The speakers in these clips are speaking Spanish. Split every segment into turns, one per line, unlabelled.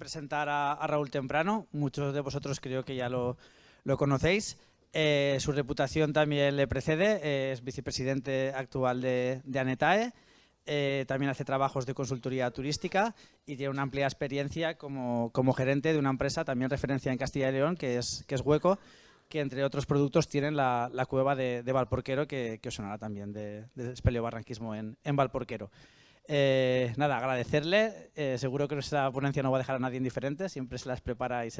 presentar a Raúl Temprano. Muchos de vosotros creo que ya lo conocéis. Su reputación también le precede. Es vicepresidente actual de Anetae. También hace trabajos de consultoría turística y tiene una amplia experiencia como gerente de una empresa, también referencia en Castilla y León, que es Hueco, que entre otros productos tienen la cueva de Valporquero, que os sonará también de espeleobarranquismo en Valporquero. Nada, agradecerle. Seguro que nuestra ponencia no va a dejar a nadie indiferente, siempre se las prepara y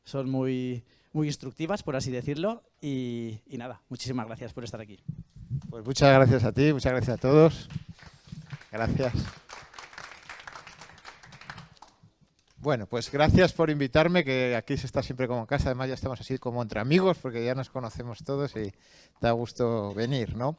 son muy instructivas, por así decirlo. Y nada, muchísimas gracias por estar aquí.
Pues muchas gracias a ti, muchas gracias a todos. Gracias. Bueno, pues gracias por invitarme, que aquí se está siempre como en casa. Además ya estamos así como entre amigos, porque ya nos conocemos todos y da gusto venir, ¿no?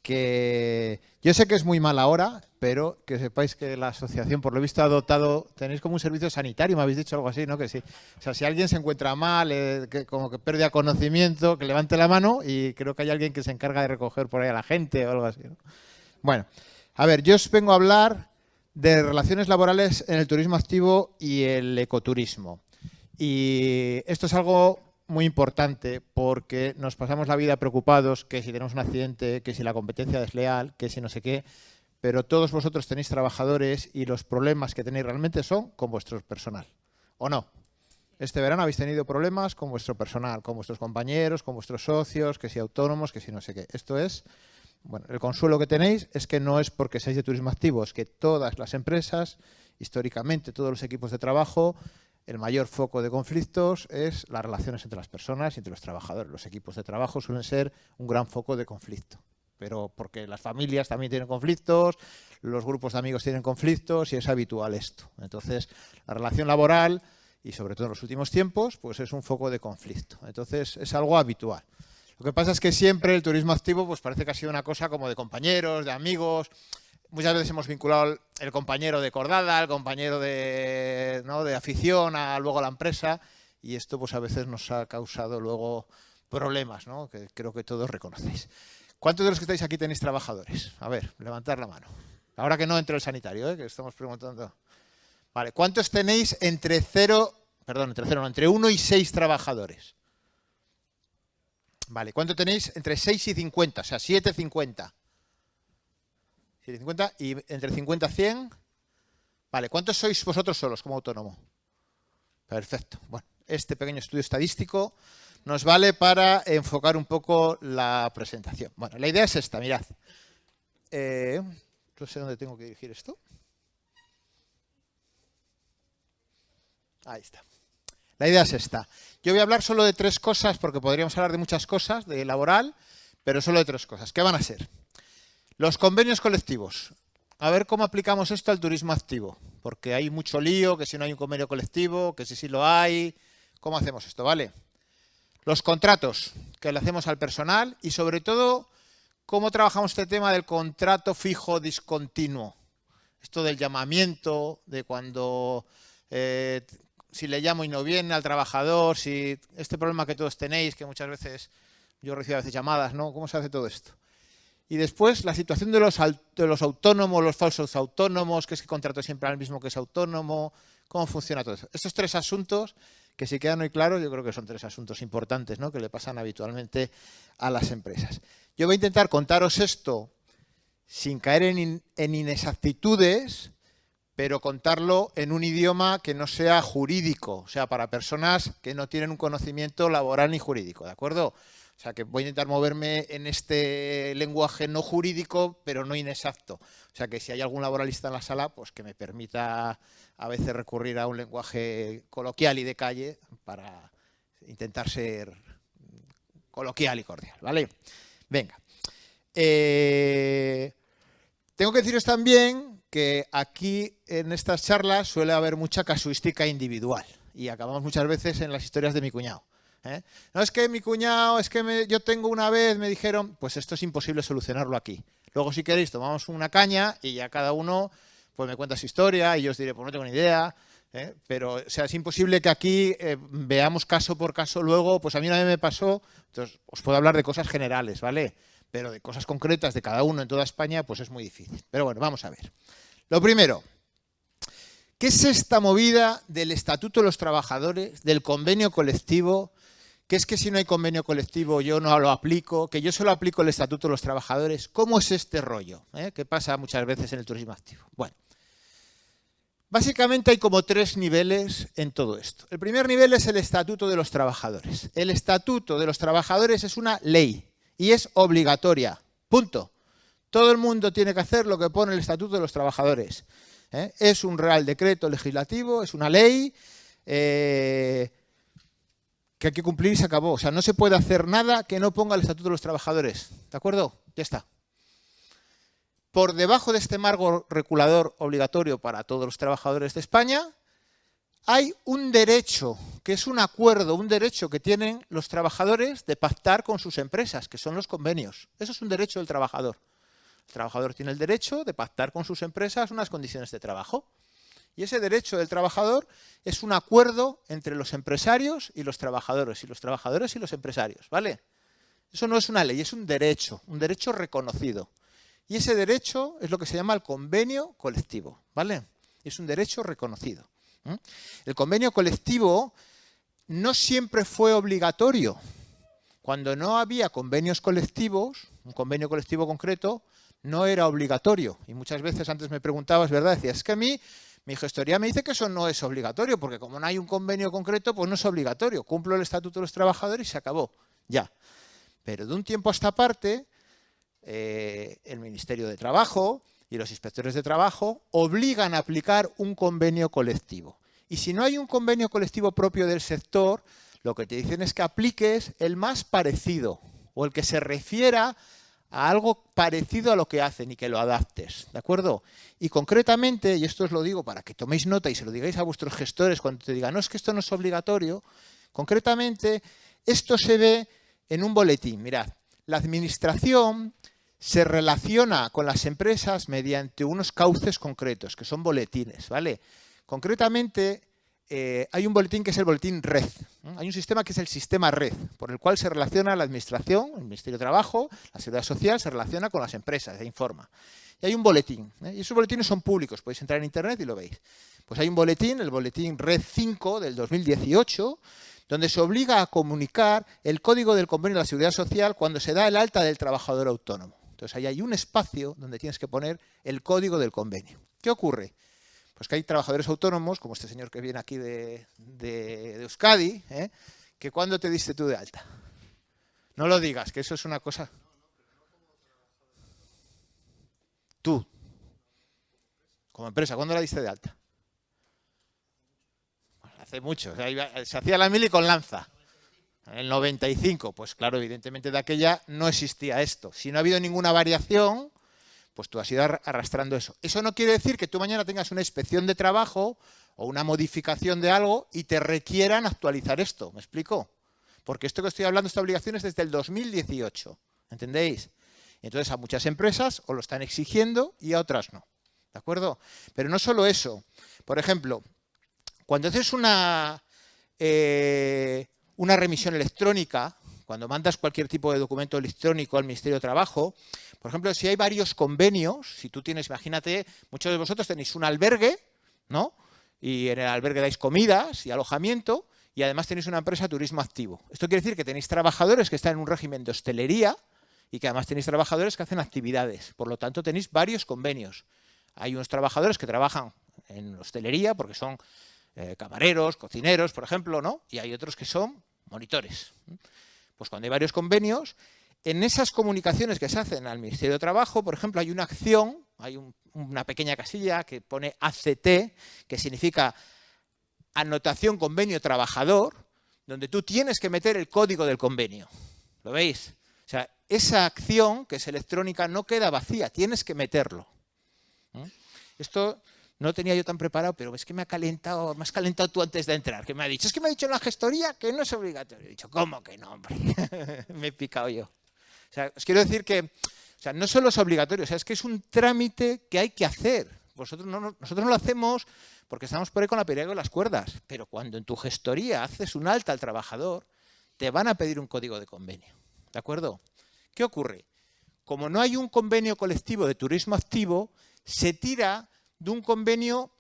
Que yo sé que es muy mala hora, pero que sepáis que la asociación, por lo visto, ha dotado, tenéis como un servicio sanitario, me habéis dicho algo así, ¿no? Que sí. O sea, si alguien se encuentra mal, que como que pierde conocimiento, que levante la mano, y creo que hay alguien que se encarga de recoger por ahí a la gente o algo así, ¿no? Bueno, a ver, yo os vengo a hablar de relaciones laborales en el turismo activo y el ecoturismo. Y esto es algo muy importante porque nos pasamos la vida preocupados que si tenemos un accidente, que si la competencia es desleal, que si no sé qué, pero todos vosotros tenéis trabajadores y los problemas que tenéis realmente son con vuestro personal, ¿o no? Este verano habéis tenido problemas con vuestro personal, con vuestros compañeros, con vuestros socios, que si autónomos, que si no sé qué. Esto es, bueno, el consuelo que tenéis es que no es porque seáis de turismo activo, es que todas las empresas, históricamente todos los equipos de trabajo, el mayor foco de conflictos es las relaciones entre las personas y entre los trabajadores. Los equipos de trabajo suelen ser un gran foco de conflicto, pero porque las familias también tienen conflictos, los grupos de amigos tienen conflictos y es habitual esto. Entonces, la relación laboral, y sobre todo en los últimos tiempos, pues es un foco de conflicto. Entonces, es algo habitual. Lo que pasa es que siempre el turismo activo pues parece que ha sido una cosa como de compañeros, de amigos. Muchas veces hemos vinculado el compañero de cordada, el compañero de, ¿no?, de afición, luego a la empresa, y esto pues a veces nos ha causado luego problemas, ¿no?, que creo que todos reconocéis. ¿Cuántos de los que estáis aquí tenéis trabajadores? A ver, levantad la mano. Ahora que no entre el sanitario, que estamos preguntando. Vale, ¿cuántos tenéis entre 1 y 6 trabajadores? Vale, ¿cuánto tenéis entre 6 y 50? O sea, 7, 50. 50 y entre 50 y 100. Vale, ¿cuántos sois vosotros solos como autónomo? Perfecto. Bueno, este pequeño estudio estadístico nos vale para enfocar un poco la presentación. Bueno, la idea es esta, mirad. No sé dónde tengo que dirigir esto. Ahí está. La idea es esta. Yo voy a hablar solo de 3 cosas, porque podríamos hablar de muchas cosas, de laboral, pero solo de 3 cosas. ¿Qué van a ser? Los convenios colectivos. A ver cómo aplicamos esto al turismo activo, porque hay mucho lío, que si no hay un convenio colectivo, que si sí lo hay. ¿Cómo hacemos esto? ¿Vale? Los contratos que le hacemos al personal y sobre todo, cómo trabajamos este tema del contrato fijo discontinuo. Esto del llamamiento, de cuando si le llamo y no viene al trabajador, si este problema que todos tenéis, que muchas veces yo recibo a veces llamadas, ¿no? ¿Cómo se hace todo esto? Y después la situación de los autónomos, los falsos autónomos, que es que contrato siempre al mismo que es autónomo, cómo funciona todo eso. Estos 3 asuntos, que si quedan muy claros, yo creo que son 3 asuntos importantes, ¿no?, que le pasan habitualmente a las empresas. Yo voy a intentar contaros esto sin caer en inexactitudes, pero contarlo en un idioma que no sea jurídico, o sea, para personas que no tienen un conocimiento laboral ni jurídico, ¿de acuerdo? O sea, que voy a intentar moverme en este lenguaje no jurídico, pero no inexacto. O sea, que si hay algún laboralista en la sala, pues que me permita a veces recurrir a un lenguaje coloquial y de calle para intentar ser coloquial y cordial, ¿vale? Venga. Tengo que deciros también que aquí en estas charlas suele haber mucha casuística individual y acabamos muchas veces en las historias de mi cuñado. No, es que mi cuñado, es que yo tengo una vez, me dijeron, pues esto es imposible solucionarlo aquí. Luego, si queréis, tomamos una caña y ya cada uno pues me cuenta su historia y yo os diré, pues no tengo ni idea. Pero o sea, es imposible que aquí veamos caso por caso luego, pues a mí una vez me pasó, entonces os puedo hablar de cosas generales, ¿vale? Pero de cosas concretas de cada uno en toda España, pues es muy difícil. Pero bueno, vamos a ver. Lo primero, ¿Qué es esta movida del Estatuto de los Trabajadores, del convenio colectivo? Que es que si no hay convenio colectivo yo no lo aplico, que yo solo aplico el Estatuto de los Trabajadores. ¿Cómo es este rollo? Que pasa muchas veces en el turismo activo. Bueno, básicamente hay como 3 niveles en todo esto. El primer nivel es el Estatuto de los Trabajadores. El Estatuto de los Trabajadores es una ley y es obligatoria. Punto. Todo el mundo tiene que hacer lo que pone el Estatuto de los Trabajadores. Es un real decreto legislativo, es una ley que hay que cumplir y se acabó. O sea, no se puede hacer nada que no ponga el Estatuto de los Trabajadores. ¿De acuerdo? Ya está. Por debajo de este marco regulador obligatorio para todos los trabajadores de España, hay un derecho, que es un acuerdo, un derecho que tienen los trabajadores de pactar con sus empresas, que son los convenios. Eso es un derecho del trabajador. El trabajador tiene el derecho de pactar con sus empresas unas condiciones de trabajo. Y ese derecho del trabajador es un acuerdo entre los empresarios y los trabajadores y los empresarios, ¿vale? Eso no es una ley, es un derecho reconocido. Y ese derecho es lo que se llama el convenio colectivo, ¿vale? Es un derecho reconocido. El convenio colectivo no siempre fue obligatorio. Cuando no había convenios colectivos, un convenio colectivo concreto, no era obligatorio. Y muchas veces antes me preguntabas, ¿verdad? Decías, es que a mí, mi gestoría me dice que eso no es obligatorio, porque como no hay un convenio concreto, pues no es obligatorio. Cumplo el Estatuto de los Trabajadores y se acabó. Ya. Pero de un tiempo a esta parte, el Ministerio de Trabajo y los inspectores de trabajo obligan a aplicar un convenio colectivo. Y si no hay un convenio colectivo propio del sector, lo que te dicen es que apliques el más parecido o el que se refiera a algo parecido a lo que hacen y que lo adaptes, ¿de acuerdo? Y concretamente, y esto os lo digo para que toméis nota y se lo digáis a vuestros gestores cuando te digan, no, es que esto no es obligatorio, concretamente, esto se ve en un boletín. Mirad, la administración se relaciona con las empresas mediante unos cauces concretos, que son boletines, ¿vale? Concretamente, hay un boletín que es el boletín RED. Hay un sistema que es el sistema RED, por el cual se relaciona la administración, el Ministerio de Trabajo, la Seguridad Social, se relaciona con las empresas, se informa. Y hay un boletín, y esos boletines son públicos, podéis entrar en internet y lo veis. Pues hay un boletín, el boletín RED 5 del 2018, donde se obliga a comunicar el código del convenio de la Seguridad Social cuando se da el alta del trabajador autónomo. Entonces ahí hay un espacio donde tienes que poner el código del convenio. ¿Qué ocurre? Pues que hay trabajadores autónomos, como este señor que viene aquí de Euskadi, que ¿cuándo te diste tú de alta? No lo digas, que eso es una cosa... Tú, como empresa, ¿cuándo la diste de alta? Pues hace mucho, o sea, se hacía la mili con lanza. En el 95, pues claro, evidentemente de aquella no existía esto. Si no ha habido ninguna variación, pues tú has ido arrastrando eso. Eso no quiere decir que tú mañana tengas una inspección de trabajo o una modificación de algo y te requieran actualizar esto. ¿Me explico? Porque esto que estoy hablando, esta obligación es desde el 2018. ¿Entendéis? Entonces a muchas empresas os lo están exigiendo y a otras no. ¿De acuerdo? Pero no solo eso. Por ejemplo, cuando haces una remisión electrónica, cuando mandas cualquier tipo de documento electrónico al Ministerio de Trabajo, por ejemplo, si hay varios convenios, si tú tienes, imagínate, muchos de vosotros tenéis un albergue, ¿no? Y en el albergue dais comidas y alojamiento, y además tenéis una empresa de turismo activo. Esto quiere decir que tenéis trabajadores que están en un régimen de hostelería y que además tenéis trabajadores que hacen actividades. Por lo tanto, tenéis varios convenios. Hay unos trabajadores que trabajan en hostelería porque son camareros, cocineros, por ejemplo, ¿no? Y hay otros que son monitores. Pues cuando hay varios convenios, en esas comunicaciones que se hacen al Ministerio de Trabajo, por ejemplo, hay una acción, hay una pequeña casilla que pone ACT, que significa anotación convenio trabajador, donde tú tienes que meter el código del convenio. ¿Lo veis? O sea, esa acción, que es electrónica, no queda vacía, tienes que meterlo. Esto no lo tenía yo tan preparado, pero es que me has calentado tú antes de entrar, que me ha dicho, es que me ha dicho en la gestoría que no es obligatorio. He dicho, ¿cómo que no, hombre? Me he picado yo. O sea, os quiero decir que, o sea, no solo es obligatorio, o sea, es que es un trámite que hay que hacer. Nosotros no lo hacemos porque estamos por ahí con la periega y las cuerdas, pero cuando en tu gestoría haces un alta al trabajador, te van a pedir un código de convenio. ¿De acuerdo? ¿Qué ocurre? Como no hay un convenio colectivo de turismo activo, se tira de un convenio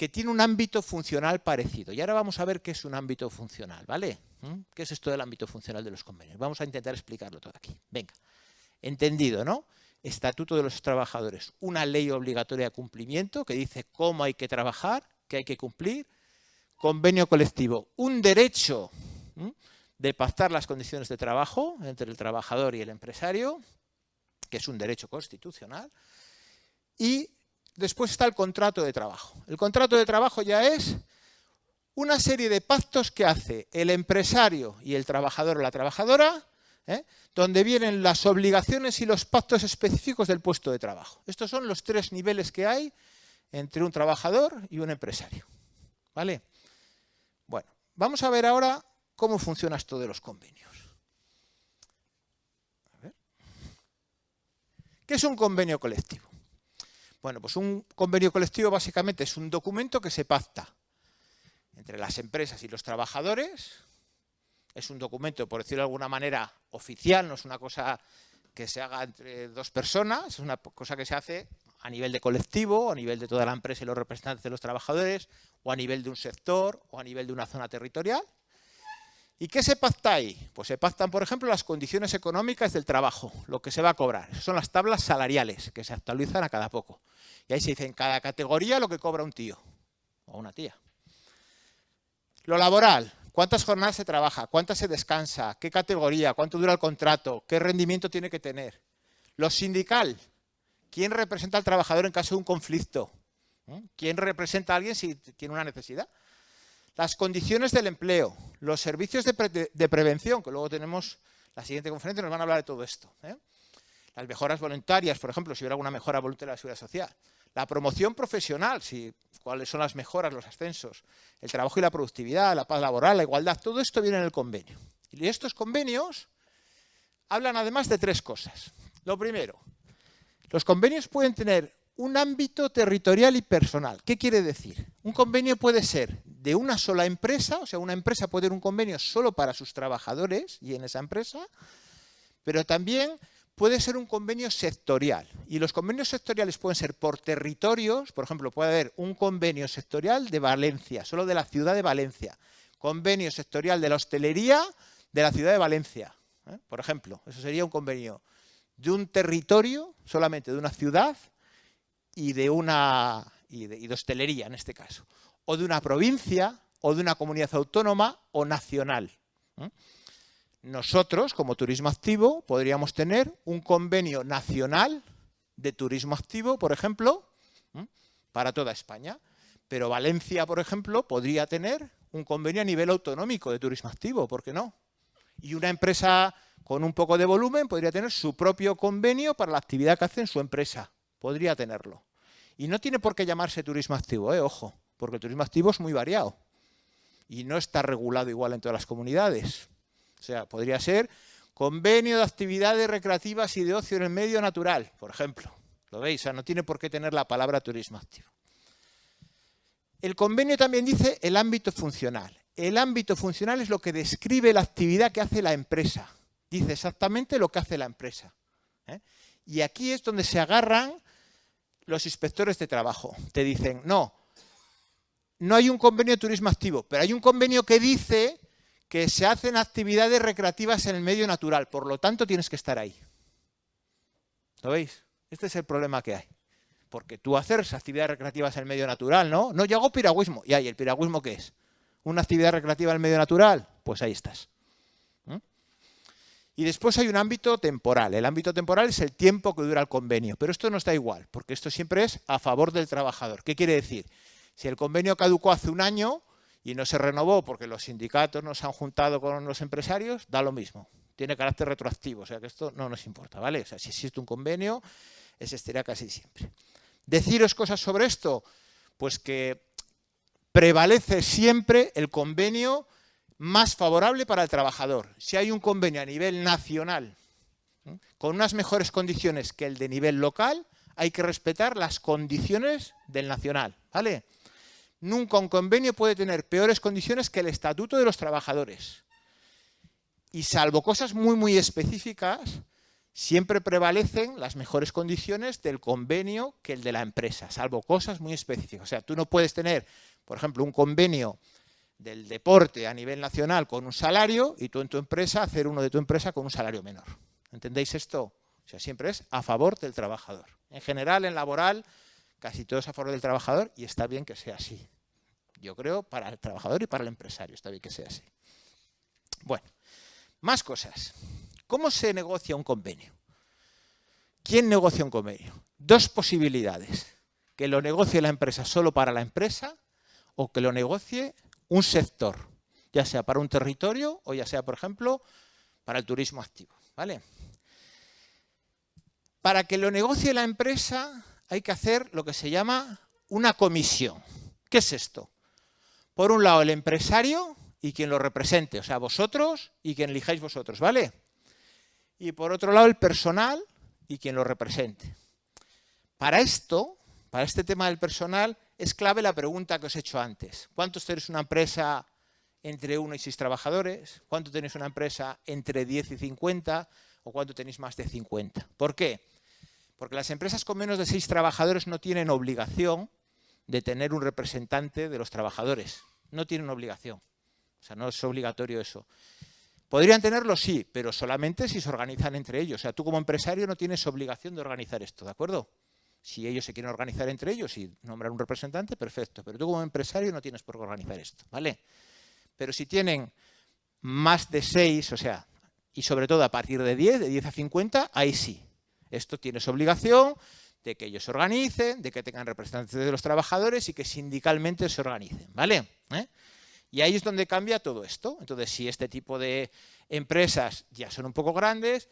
que tiene un ámbito funcional parecido. Y ahora vamos a ver qué es un ámbito funcional, ¿vale? ¿Qué es esto del ámbito funcional de los convenios? Vamos a intentar explicarlo todo aquí. Venga, entendido, ¿no? Estatuto de los Trabajadores, una ley obligatoria de cumplimiento que dice cómo hay que trabajar, qué hay que cumplir. Convenio colectivo, un derecho de pactar las condiciones de trabajo entre el trabajador y el empresario, que es un derecho constitucional. Y después está el contrato de trabajo. El contrato de trabajo ya es una serie de pactos que hace el empresario y el trabajador o la trabajadora, donde vienen las obligaciones y los pactos específicos del puesto de trabajo. Estos son los 3 niveles que hay entre un trabajador y un empresario. ¿Vale? Bueno, vamos a ver ahora cómo funciona esto de los convenios. A ver. ¿Qué es un convenio colectivo? Bueno, pues un convenio colectivo básicamente es un documento que se pacta entre las empresas y los trabajadores. Es un documento, por decirlo de alguna manera, oficial, no es una cosa que se haga entre 2 personas, es una cosa que se hace a nivel de colectivo, a nivel de toda la empresa y los representantes de los trabajadores, o a nivel de un sector, o a nivel de una zona territorial. ¿Y qué se pacta ahí? Pues se pactan, por ejemplo, las condiciones económicas del trabajo, lo que se va a cobrar. Esas son las tablas salariales, que se actualizan a cada poco. Y ahí se dice en cada categoría lo que cobra un tío o una tía. Lo laboral, cuántas jornadas se trabaja, cuántas se descansa, qué categoría, cuánto dura el contrato, qué rendimiento tiene que tener. Lo sindical, quién representa al trabajador en caso de un conflicto, quién representa a alguien si tiene una necesidad. Las condiciones del empleo, los servicios de prevención, que luego tenemos la siguiente conferencia, nos van a hablar de todo esto. Las mejoras voluntarias, por ejemplo, si hubiera alguna mejora voluntaria de la seguridad social. La promoción profesional, cuáles son las mejoras, los ascensos. El trabajo y la productividad, la paz laboral, la igualdad, todo esto viene en el convenio. Y estos convenios hablan además de 3 cosas. Lo primero, los convenios pueden tener un ámbito territorial y personal. ¿Qué quiere decir? Un convenio puede ser de una sola empresa, o sea, una empresa puede tener un convenio solo para sus trabajadores y en esa empresa, pero también puede ser un convenio sectorial. Y los convenios sectoriales pueden ser por territorios, por ejemplo, puede haber un convenio sectorial de Valencia, solo de la ciudad de Valencia. Convenio sectorial de la hostelería de la ciudad de Valencia. Por ejemplo, eso sería un convenio de un territorio, solamente de una ciudad, y de hostelería en este caso, o de una provincia, o de una comunidad autónoma o nacional. Nosotros, como Turismo Activo, podríamos tener un convenio nacional de turismo activo, por ejemplo, para toda España, pero Valencia, por ejemplo, podría tener un convenio a nivel autonómico de turismo activo, ¿por qué no? Y una empresa con un poco de volumen podría tener su propio convenio para la actividad que hace en su empresa. Podría tenerlo. Y no tiene por qué llamarse turismo activo, ojo, porque el turismo activo es muy variado y no está regulado igual en todas las comunidades. O sea, podría ser convenio de actividades recreativas y de ocio en el medio natural, por ejemplo. ¿Lo veis? O sea, no tiene por qué tener la palabra turismo activo. El convenio también dice el ámbito funcional. El ámbito funcional es lo que describe la actividad que hace la empresa. Dice exactamente lo que hace la empresa. Y aquí es donde se agarran los inspectores de trabajo. Te dicen, no hay un convenio de turismo activo, pero hay un convenio que dice que se hacen actividades recreativas en el medio natural, por lo tanto tienes que estar ahí. ¿Lo veis? Este es el problema que hay. Porque tú haces actividades recreativas en el medio natural, ¿no? No, yo hago piragüismo. ¿Y el piragüismo qué es? ¿Una actividad recreativa en el medio natural? Pues ahí estás. Y después hay un ámbito temporal. El ámbito temporal es el tiempo que dura el convenio. Pero esto no está igual, porque esto siempre es a favor del trabajador. ¿Qué quiere decir? Si el convenio caducó hace un año y no se renovó porque los sindicatos no se han juntado con los empresarios, da lo mismo. Tiene carácter retroactivo, o sea que esto no nos importa, ¿vale? O sea, si existe un convenio, existirá casi siempre. Deciros cosas sobre esto, pues que prevalece siempre el convenio más favorable para el trabajador. Si hay un convenio a nivel nacional con unas mejores condiciones que el de nivel local, hay que respetar las condiciones del nacional, ¿vale? Nunca un convenio puede tener peores condiciones que el Estatuto de los Trabajadores. Y salvo cosas muy, muy específicas, siempre prevalecen las mejores condiciones del convenio que el de la empresa, salvo cosas muy específicas. O sea, tú no puedes tener, por ejemplo, un convenio del deporte a nivel nacional con un salario y tú en tu empresa hacer uno de tu empresa con un salario menor. ¿Entendéis esto? O sea, siempre es a favor del trabajador. En general, en laboral, casi todo es a favor del trabajador y está bien que sea así. Yo creo para el trabajador y para el empresario está bien que sea así. Bueno, más cosas. ¿Cómo se negocia un convenio? ¿Quién negocia un convenio? Dos posibilidades. Que lo negocie la empresa solo para la empresa o que lo negocie un sector, ya sea para un territorio o ya sea, por ejemplo, para el turismo activo. ¿Vale? Para que lo negocie la empresa hay que hacer lo que se llama una comisión. ¿Qué es esto? Por un lado, el empresario y quien lo represente, o sea, vosotros y quien elijáis vosotros, ¿vale? Y por otro lado, el personal y quien lo represente. Para esto, para este tema del personal, es clave la pregunta que os he hecho antes. ¿Cuántos tenéis una empresa entre 1 y 6 trabajadores? ¿Cuánto tenéis una empresa entre 10 y 50? ¿O cuánto tenéis más de 50? ¿Por qué? Porque las empresas con menos de 6 trabajadores no tienen obligación de tener un representante de los trabajadores. No tienen obligación. O sea, no es obligatorio eso. Podrían tenerlo, sí, pero solamente si se organizan entre ellos. O sea, tú como empresario no tienes obligación de organizar esto, ¿de acuerdo? Si ellos se quieren organizar entre ellos y nombrar un representante, perfecto. Pero tú como empresario no tienes por qué organizar esto, ¿vale? Pero si tienen más de 6, o sea, y sobre todo a partir de 10 a 50, ahí sí. Esto tienes obligación de que ellos se organicen, de que tengan representantes de los trabajadores y que sindicalmente se organicen, ¿vale? Y ahí es donde cambia todo esto. Entonces, si este tipo de empresas ya son un poco grandes,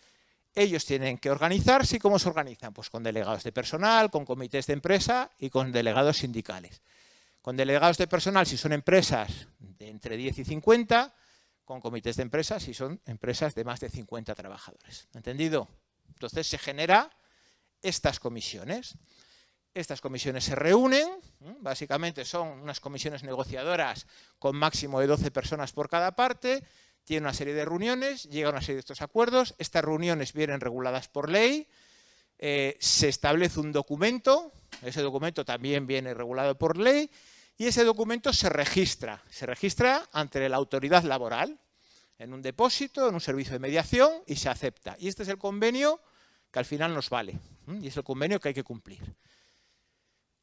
ellos tienen que organizarse. ¿Y cómo se organizan? Pues con delegados de personal, con comités de empresa y con delegados sindicales. Con delegados de personal si son empresas de entre 10 y 50, con comités de empresa si son empresas de más de 50 trabajadores. ¿Entendido? Entonces se genera estas comisiones. Estas comisiones se reúnen, básicamente son unas comisiones negociadoras con máximo de 12 personas por cada parte, tienen una serie de reuniones, llega a una serie de estos acuerdos, estas reuniones vienen reguladas por ley, se establece un documento, ese documento también viene regulado por ley y ese documento se registra ante la autoridad laboral, en un depósito, en un servicio de mediación y se acepta. Y este es el convenio que al final nos vale y es el convenio que hay que cumplir.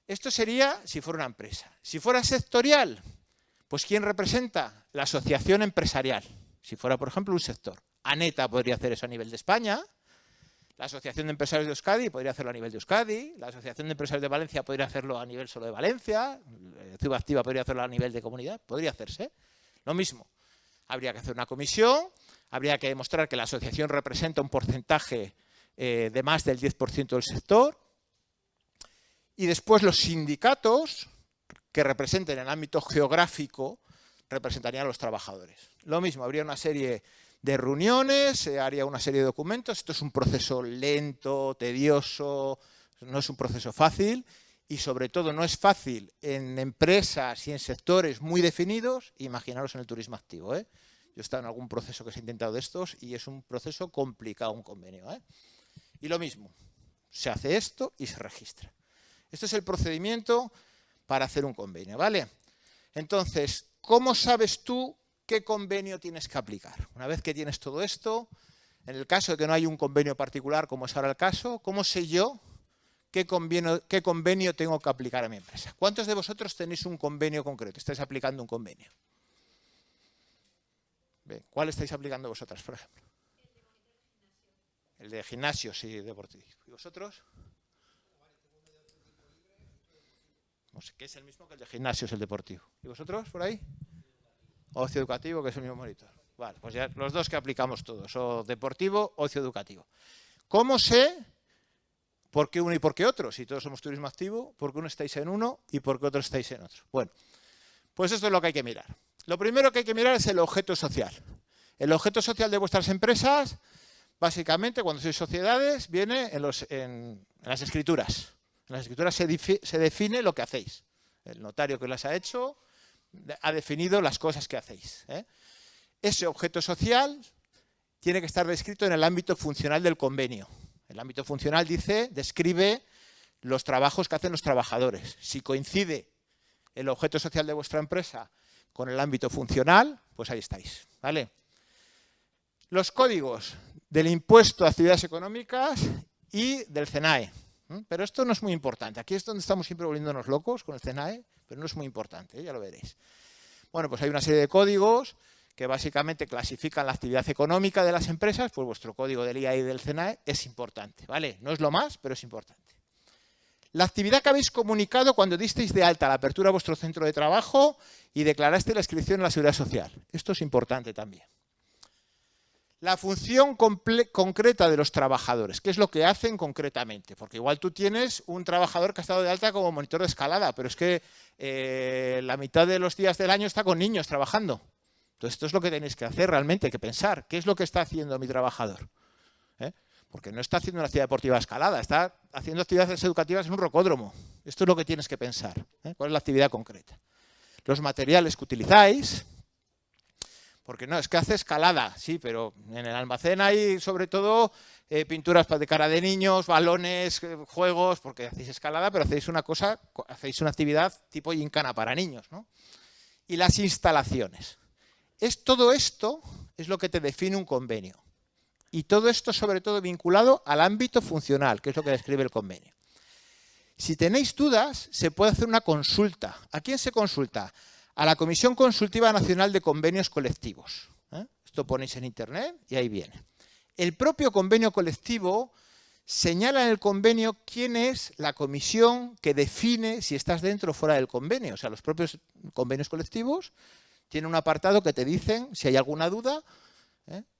Esto sería si fuera una empresa. Si fuera sectorial, pues ¿quién representa? La asociación empresarial. Si fuera, por ejemplo, un sector. ANETA podría hacer eso a nivel de España, la Asociación de Empresarios de Euskadi podría hacerlo a nivel de Euskadi, la Asociación de Empresarios de Valencia podría hacerlo a nivel solo de Valencia, Ciudad Activa podría hacerlo a nivel de comunidad, podría hacerse. Lo mismo, habría que hacer una comisión, habría que demostrar que la asociación representa un porcentaje de más del 10% del sector. Y después los sindicatos que representen el ámbito geográfico representarían a los trabajadores. Lo mismo, habría una serie de reuniones, se haría una serie de documentos. Esto es un proceso lento, tedioso, no es un proceso fácil y sobre todo no es fácil en empresas y en sectores muy definidos. Imaginaros en el turismo activo. Yo he estado en algún proceso que se ha intentado de estos y es un proceso complicado, un convenio. Y lo mismo, se hace esto y se registra. Este es el procedimiento para hacer un convenio, ¿vale? Entonces, ¿cómo sabes tú qué convenio tienes que aplicar? Una vez que tienes todo esto, en el caso de que no hay un convenio particular, como es ahora el caso, ¿cómo sé yo qué convenio tengo que aplicar a mi empresa? ¿Cuántos de vosotros tenéis un convenio concreto? ¿Estáis aplicando un convenio? Bien, ¿cuál estáis aplicando vosotras, por ejemplo? El de gimnasio, sí, deportivo. ¿Y vosotros? No sé, que es el mismo que el de gimnasio, es el deportivo. ¿Y vosotros, por ahí? Ocio educativo, que es el mismo monitor. Vale, pues ya los dos que aplicamos todos, o deportivo, ocio educativo. ¿Cómo sé por qué uno y por qué otro? Si todos somos turismo activo, ¿por qué uno estáis en uno y por qué otro estáis en otro? Bueno, pues esto es lo que hay que mirar. Lo primero que hay que mirar es el objeto social. El objeto social de vuestras empresas, básicamente, cuando sois sociedades, viene en las escrituras. En las escrituras se define lo que hacéis. El notario que las ha hecho ha definido las cosas que hacéis. Ese objeto social tiene que estar descrito en el ámbito funcional del convenio. El ámbito funcional describe los trabajos que hacen los trabajadores. Si coincide el objeto social de vuestra empresa con el ámbito funcional, pues ahí estáis, ¿vale? Los códigos del impuesto a actividades económicas y del CENAE. Pero esto no es muy importante. Aquí es donde estamos siempre volviéndonos locos con el CENAE, pero no es muy importante, ya lo veréis. Bueno, pues hay una serie de códigos que básicamente clasifican la actividad económica de las empresas, pues vuestro código del IAE y del CENAE es importante, ¿vale? No es lo más, pero es importante. La actividad que habéis comunicado cuando disteis de alta la apertura de vuestro centro de trabajo y declaraste la inscripción en la Seguridad Social. Esto es importante también. La función concreta de los trabajadores, ¿qué es lo que hacen concretamente? Porque igual tú tienes un trabajador que ha estado de alta como monitor de escalada, pero es que la mitad de los días del año está con niños trabajando. Entonces esto es lo que tenéis que hacer realmente, hay que pensar, ¿qué es lo que está haciendo mi trabajador? Porque no está haciendo una actividad deportiva de escalada, está haciendo actividades educativas en un rocódromo. Esto es lo que tienes que pensar, ¿cuál es la actividad concreta? Los materiales que utilizáis. Porque no, es que hace escalada, sí, pero en el almacén hay sobre todo pinturas de cara de niños, balones, juegos, porque hacéis escalada, pero hacéis una actividad tipo gincana para niños, ¿no? Y las instalaciones. Todo esto es lo que te define un convenio. Y todo esto sobre todo vinculado al ámbito funcional, que es lo que describe el convenio. Si tenéis dudas, se puede hacer una consulta. ¿A quién se consulta? A la Comisión Consultiva Nacional de Convenios Colectivos. Esto ponéis en internet y ahí viene. El propio convenio colectivo señala en el convenio quién es la comisión que define si estás dentro o fuera del convenio. O sea, los propios convenios colectivos tienen un apartado que te dicen si hay alguna duda,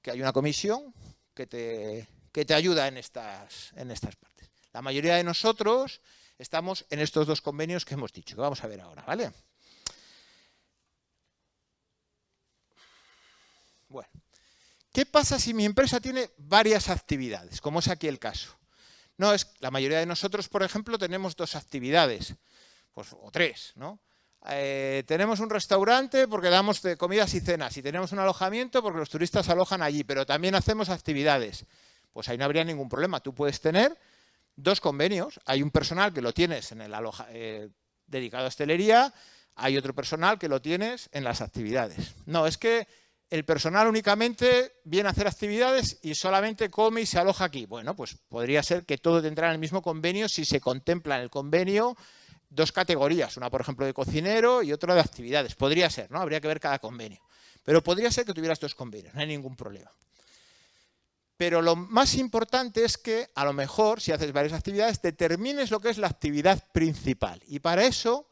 que hay una comisión que te ayuda en estas partes. La mayoría de nosotros estamos en estos dos convenios que hemos dicho, que vamos a ver ahora, ¿vale? Bueno, ¿qué pasa si mi empresa tiene varias actividades, como es aquí el caso? No, la mayoría de nosotros, por ejemplo, tenemos 2 actividades, pues, o 3, ¿no? Tenemos un restaurante porque damos de comidas y cenas y tenemos un alojamiento porque los turistas alojan allí, pero también hacemos actividades. Pues ahí no habría ningún problema. Tú puedes tener 2 convenios. Hay un personal que lo tienes en el dedicado a hostelería, hay otro personal que lo tienes en las actividades. No, es que el personal únicamente viene a hacer actividades y solamente come y se aloja aquí. Bueno, pues podría ser que todo tendrá en el mismo convenio si se contempla en el convenio 2 categorías, una por ejemplo de cocinero y otra de actividades. Podría ser, ¿no? Habría que ver cada convenio. Pero podría ser que tuvieras 2 convenios, no hay ningún problema. Pero lo más importante es que a lo mejor, si haces varias actividades, determines lo que es la actividad principal. Y para eso,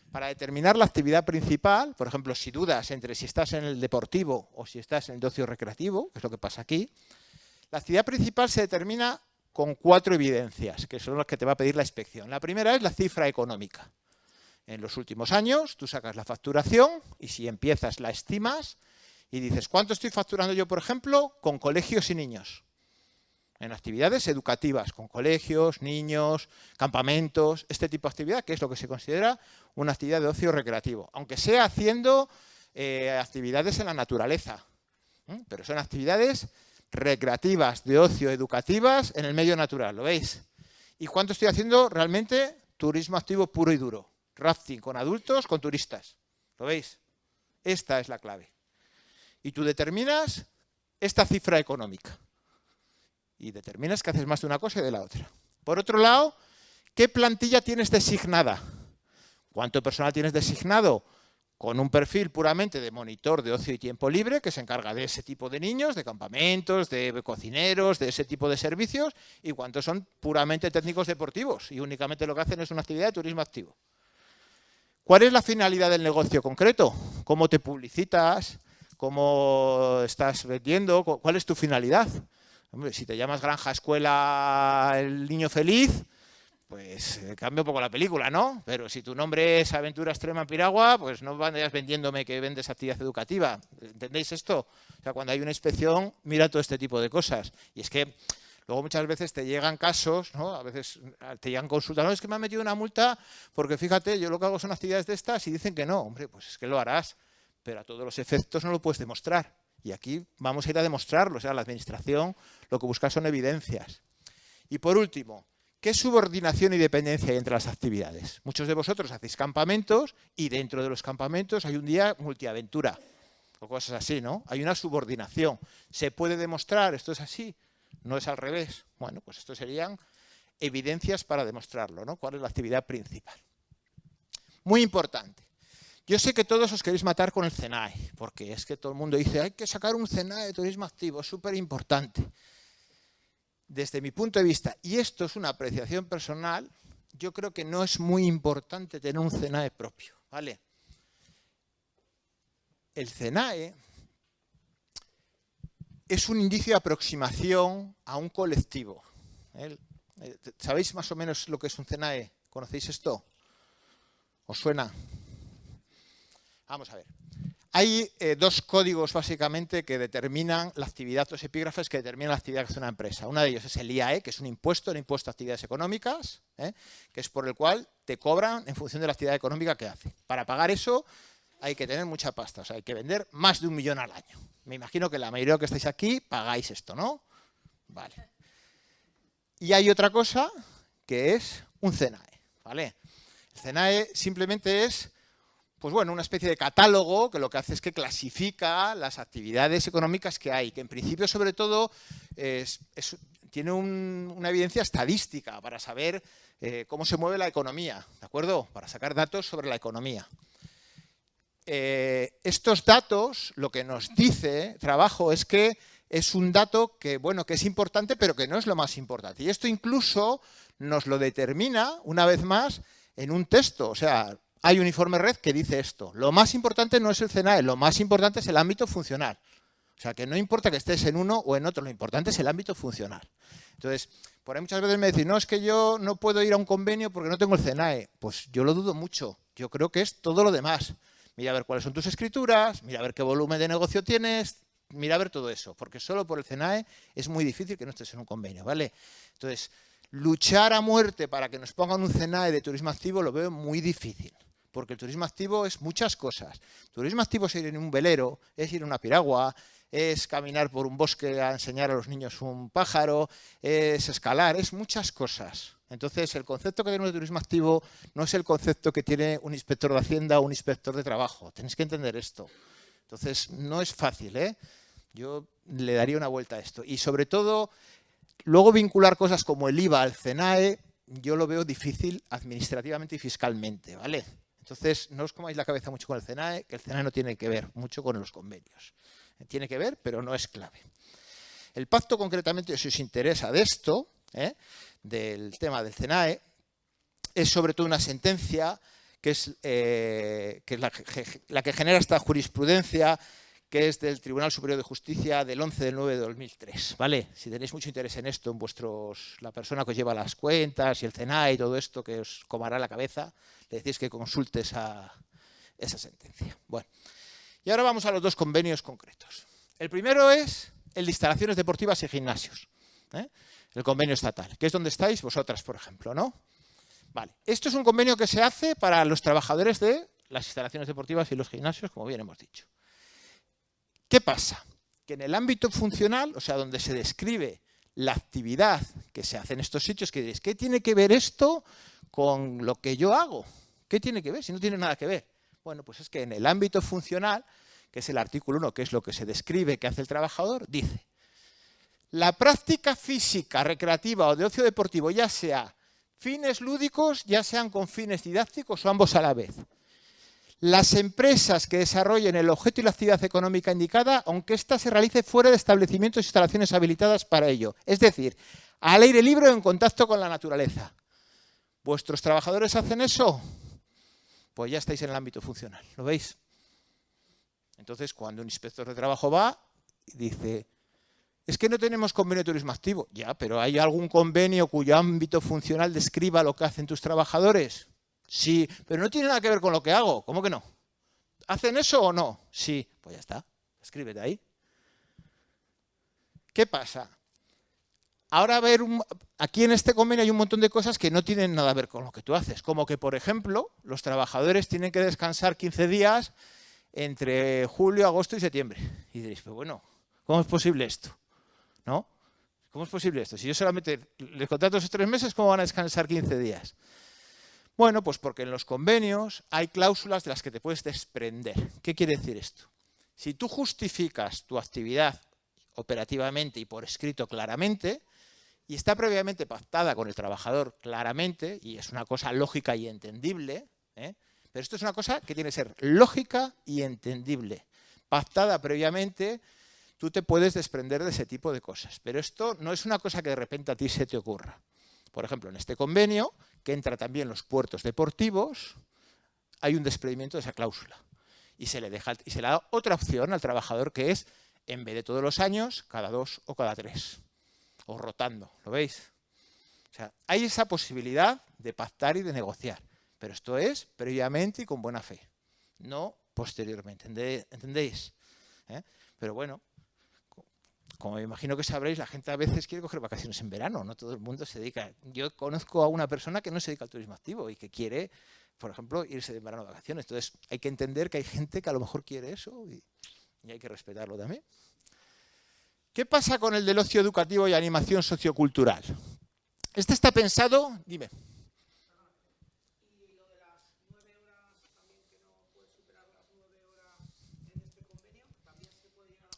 para determinar la actividad principal, por ejemplo, si dudas entre si estás en el deportivo o si estás en el de ocio recreativo, que es lo que pasa aquí, la actividad principal se determina con 4 evidencias, que son las que te va a pedir la inspección. La primera es la cifra económica. En los últimos años tú sacas la facturación y si empiezas la estimas y dices, ¿cuánto estoy facturando yo, por ejemplo, con colegios y niños? En actividades educativas, con colegios, niños, campamentos, este tipo de actividad, que es lo que se considera una actividad de ocio recreativo, aunque sea haciendo actividades en la naturaleza, pero son actividades recreativas, de ocio, educativas en el medio natural, ¿lo veis? ¿Y cuánto estoy haciendo realmente? Turismo activo puro y duro, rafting con adultos, con turistas, ¿lo veis? Esta es la clave. Y tú determinas esta cifra económica. Y determinas que haces más de una cosa y de la otra. Por otro lado, ¿qué plantilla tienes designada? ¿Cuánto personal tienes designado? Con un perfil puramente de monitor de ocio y tiempo libre que se encarga de ese tipo de niños, de campamentos, de cocineros, de ese tipo de servicios, y cuántos son puramente técnicos deportivos y únicamente lo que hacen es una actividad de turismo activo. ¿Cuál es la finalidad del negocio concreto? ¿Cómo te publicitas? ¿Cómo estás vendiendo? ¿Cuál es tu finalidad? Hombre, si te llamas Granja Escuela El Niño Feliz, pues cambia un poco la película, ¿no? Pero si tu nombre es Aventura Extrema en Piragua, pues no vayas vendiéndome que vendes actividad educativa. ¿Entendéis esto? O sea, cuando hay una inspección, mira todo este tipo de cosas. Y es que luego muchas veces te llegan casos, ¿no? A veces te llegan consultas, no, es que me han metido una multa porque fíjate, yo lo que hago son actividades de estas y dicen que no. Hombre, pues es que lo harás, pero a todos los efectos no lo puedes demostrar. Y aquí vamos a ir a demostrarlo. O sea, la administración lo que busca son evidencias. Y por último, ¿qué subordinación y dependencia hay entre las actividades? Muchos de vosotros hacéis campamentos y dentro de los campamentos hay un día multiaventura o cosas así, ¿no? Hay una subordinación. ¿Se puede demostrar? ¿Esto es así? ¿No es al revés? Bueno, pues esto serían evidencias para demostrarlo, ¿no? ¿Cuál es la actividad principal? Muy importante. Yo sé que todos os queréis matar con el CENAE, porque es que todo el mundo dice hay que sacar un CENAE de turismo activo, es súper importante. Desde mi punto de vista, y esto es una apreciación personal, yo creo que no es muy importante tener un CENAE propio, ¿vale? El CENAE es un indicio de aproximación a un colectivo. ¿Sabéis más o menos lo que es un CENAE? ¿Conocéis esto? ¿Os suena? Vamos a ver. Hay dos códigos básicamente que determinan la actividad, dos epígrafes que determinan la actividad que hace una empresa. Uno de ellos es el IAE, que es un impuesto, el impuesto a actividades económicas, que es por el cual te cobran en función de la actividad económica que hace. Para pagar eso hay que tener mucha pasta, o sea, hay que vender más de 1 millón al año. Me imagino que la mayoría de los que estáis aquí pagáis esto, ¿no? Vale. Y hay otra cosa que es un CENAE, ¿vale? El CENAE simplemente es, pues bueno, una especie de catálogo que lo que hace es que clasifica las actividades económicas que hay, que en principio sobre todo tiene una evidencia estadística para saber cómo se mueve la economía, ¿de acuerdo? Para sacar datos sobre la economía. Estos datos, lo que nos dice trabajo es que es un dato que, bueno, que es importante, pero que no es lo más importante. Y esto incluso nos lo determina, una vez más, en un texto. O sea, hay un informe red que dice esto. Lo más importante no es el CENAE, lo más importante es el ámbito funcional. O sea, que no importa que estés en uno o en otro, lo importante es el ámbito funcional. Entonces, por ahí muchas veces me dicen, no, es que yo no puedo ir a un convenio porque no tengo el CENAE. Pues yo lo dudo mucho. Yo creo que es todo lo demás. Mira a ver cuáles son tus escrituras, mira a ver qué volumen de negocio tienes, mira a ver todo eso. Porque solo por el CENAE es muy difícil que no estés en un convenio, ¿vale? Entonces, luchar a muerte para que nos pongan un CENAE de turismo activo lo veo muy difícil. Porque el turismo activo es muchas cosas. Turismo activo es ir en un velero, es ir en una piragua, es caminar por un bosque a enseñar a los niños un pájaro, es escalar, es muchas cosas. Entonces, el concepto que tenemos de turismo activo no es el concepto que tiene un inspector de Hacienda o un inspector de trabajo. Tenéis que entender esto. Entonces, no es fácil, ¿eh? Yo le daría una vuelta a esto. Y sobre todo, luego vincular cosas como el IVA al CENAE, yo lo veo difícil administrativamente y fiscalmente, ¿vale? Entonces, no os comáis la cabeza mucho con el CENAE, que el CENAE no tiene que ver mucho con los convenios. Tiene que ver, pero no es clave. El pacto, concretamente, si os interesa de esto, del tema del CENAE, es sobre todo una sentencia que es la que genera esta jurisprudencia, que es del Tribunal Superior de Justicia del 11/9 de 2003, ¿vale? Si tenéis mucho interés en esto, la persona que os lleva las cuentas y el CENAE y todo esto, que os comará la cabeza, le decís que consulte esa sentencia. Bueno, y ahora vamos a los dos convenios concretos. El primero es el de instalaciones deportivas y gimnasios, el convenio estatal, que es donde estáis vosotras, por ejemplo, ¿no? Vale, esto es un convenio que se hace para los trabajadores de las instalaciones deportivas y los gimnasios, como bien hemos dicho. ¿Qué pasa? Que en el ámbito funcional, o sea, donde se describe la actividad que se hace en estos sitios, que diréis, ¿qué tiene que ver esto con lo que yo hago? ¿Qué tiene que ver? Si no tiene nada que ver. Bueno, pues es que en el ámbito funcional, que es el artículo 1, que es lo que se describe que hace el trabajador, dice: la práctica física, recreativa o de ocio deportivo, ya sea fines lúdicos, ya sean con fines didácticos o ambos a la vez. Las empresas que desarrollen el objeto y la actividad económica indicada, aunque ésta se realice fuera de establecimientos e instalaciones habilitadas para ello. Es decir, al aire libre o en contacto con la naturaleza. ¿Vuestros trabajadores hacen eso? Pues ya estáis en el ámbito funcional, ¿lo veis? Entonces, cuando un inspector de trabajo va y dice, es que no tenemos convenio de turismo activo. Ya, pero ¿hay algún convenio cuyo ámbito funcional describa lo que hacen tus trabajadores? Sí, pero no tiene nada que ver con lo que hago. ¿Cómo que no? ¿Hacen eso o no? Sí, pues ya está, escríbete ahí. ¿Qué pasa? Ahora, aquí en este convenio hay un montón de cosas que no tienen nada que ver con lo que tú haces. Como que, por ejemplo, los trabajadores tienen que descansar 15 días
entre julio, agosto y septiembre. Y diréis, pero bueno, ¿cómo es posible esto? ¿No? ¿Cómo es posible esto? Si yo solamente les contrato esos 3 meses, ¿cómo van a descansar 15 días? Bueno, pues porque en los convenios hay cláusulas de las que te puedes desprender. ¿Qué quiere decir esto? Si tú justificas tu actividad operativamente y por escrito claramente, y está previamente pactada con el trabajador claramente, y es una cosa lógica y entendible, pero esto es una cosa que tiene que ser lógica y entendible. Pactada previamente, tú te puedes desprender de ese tipo de cosas. Pero esto no es una cosa que de repente a ti se te ocurra. Por ejemplo, en este convenio, que entra también los puertos deportivos, hay un desprendimiento de esa cláusula. Y se le da otra opción al trabajador, que es, en vez de todos los años, cada 2 o cada 3. O rotando, ¿lo veis? O sea, hay esa posibilidad de pactar y de negociar. Pero esto es previamente y con buena fe, no posteriormente. ¿Entendéis? Pero bueno, como me imagino que sabréis, la gente a veces quiere coger vacaciones en verano, no todo el mundo se dedica. Yo conozco a una persona que no se dedica al turismo activo y que quiere, por ejemplo, irse de verano de vacaciones. Entonces hay que entender que hay gente que a lo mejor quiere eso y hay que respetarlo también. ¿Qué pasa con el del ocio educativo y animación sociocultural? Este está pensado, dime.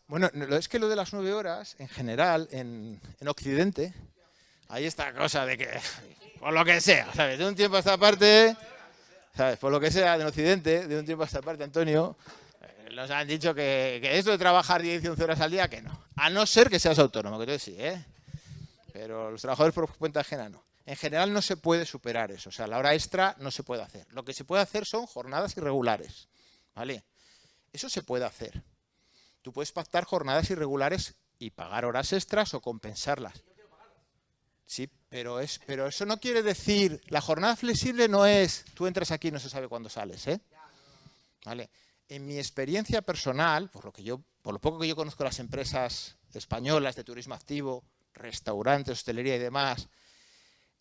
Bueno, es que lo de las 9 horas, en general, en Occidente, hay esta cosa de que, por lo que sea, ¿sabes? De un tiempo a esta parte, ¿sabes? Por lo que sea, en Occidente, de un tiempo a esta parte, Antonio, nos han dicho que esto de trabajar 10 y 11 horas al día, que no. A no ser que seas autónomo, que entonces sí, ¿eh? Pero los trabajadores por cuenta ajena no. En general no se puede superar eso, o sea, la hora extra no se puede hacer. Lo que se puede hacer son jornadas irregulares, ¿vale? Eso se puede hacer. Tú puedes pactar jornadas irregulares y pagar horas extras o compensarlas. Sí, pero eso no quiere decir, la jornada flexible no es, tú entras aquí y no se sabe cuándo sales, ¿eh? ¿Vale? En mi experiencia personal, por lo poco que yo conozco las empresas españolas de turismo activo, restaurantes, hostelería y demás,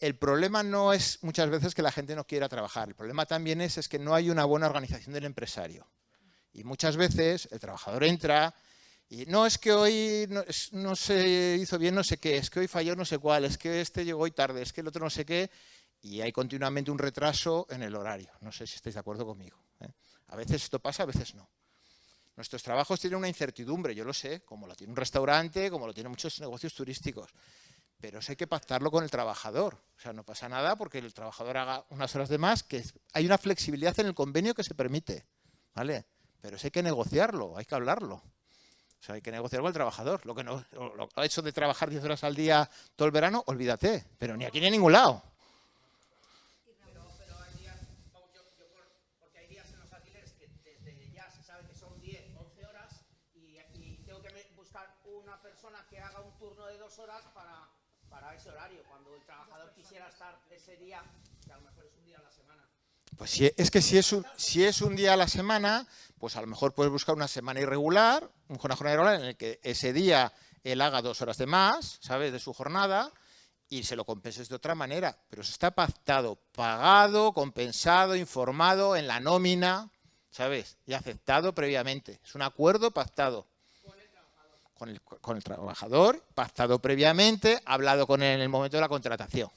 el problema no es muchas veces que la gente no quiera trabajar, el problema también es que no hay una buena organización del empresario. Y muchas veces el trabajador entra y no, es que hoy no se hizo bien no sé qué, es que hoy falló no sé cuál, es que este llegó hoy tarde, es que el otro no sé qué, y hay continuamente un retraso en el horario. No sé si estáis de acuerdo conmigo, ¿eh? A veces esto pasa, a veces no. Nuestros trabajos tienen una incertidumbre, yo lo sé, como lo tiene un restaurante, como lo tienen muchos negocios turísticos. Pero eso hay que pactarlo con el trabajador. O sea, no pasa nada porque el trabajador haga unas horas de más, que hay una flexibilidad en el convenio que se permite, ¿vale? Pero eso hay que negociarlo, hay que hablarlo. O sea, hay que negociar con el trabajador. Eso de trabajar 10 horas al día todo el verano, olvídate. Pero ni aquí ni en ningún lado.
Pero hay días, porque hay días en los alquileres que desde ya se sabe que son 10, 11 horas y tengo que buscar una persona que haga un turno de 2 horas para ese horario, cuando el trabajador quisiera estar ese día, que a lo mejor es un día a la semana.
Pues es que si es un día a la semana, pues a lo mejor puedes buscar una semana irregular, una jornada irregular en el que ese día él haga 2 horas de más, ¿sabes?, de su jornada y se lo compenses de otra manera. Pero eso está pactado, pagado, compensado, informado en la nómina, ¿sabes?, y aceptado previamente. Es un acuerdo pactado. Con el trabajador, pactado previamente, hablado con él en el momento de la contratación.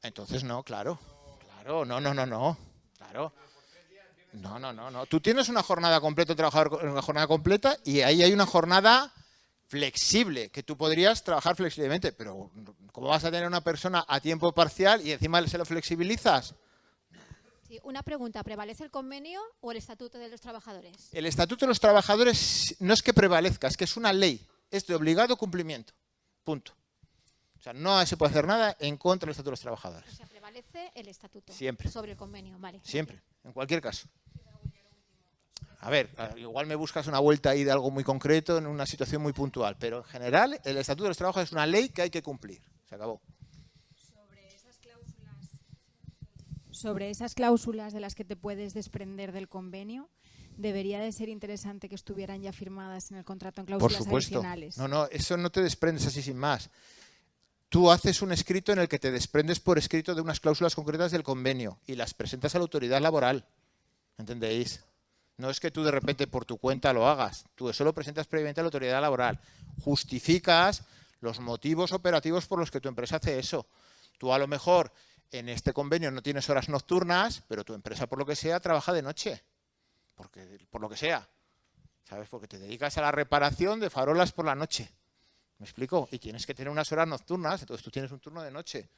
Entonces no, claro, no. Claro. No. Tú tienes una jornada completa, un trabajador con una jornada completa y ahí hay una jornada flexible, que tú podrías trabajar flexiblemente, pero ¿cómo vas a tener una persona a tiempo parcial y encima se lo flexibilizas?
Sí, una pregunta, ¿prevalece el convenio o el Estatuto de los Trabajadores?
El Estatuto de los Trabajadores no es que prevalezca, es que es una ley, es de obligado cumplimiento, punto. O sea, no se puede hacer nada en contra del Estatuto de los Trabajadores.
O sea, prevalece el Estatuto
Siempre.
sobre el convenio, vale.
Siempre, en cualquier caso. A ver, igual me buscas una vuelta ahí de algo muy concreto en una situación muy puntual, pero en general el Estatuto de los Trabajadores es una ley que hay que cumplir. Se acabó.
Sobre esas cláusulas de las que te puedes desprender del convenio, debería de ser interesante que estuvieran ya firmadas en el contrato en cláusulas
Por supuesto.
adicionales.
No, eso no te desprendes así sin más. tú haces un escrito en el que te desprendes por escrito de unas cláusulas concretas del convenio y las presentas a la autoridad laboral. ¿Entendéis? No es que tú de repente por tu cuenta lo hagas. Tú eso lo presentas previamente a la autoridad laboral. Justificas los motivos operativos por los que tu empresa hace eso. Tú a lo mejor en este convenio no tienes horas nocturnas, pero tu empresa por lo que sea trabaja de noche. Por lo que sea. ¿Sabes? Porque te dedicas a la reparación de farolas por la noche. ¿Me explico? Y tienes que tener unas horas nocturnas, entonces tú tienes un turno de noche.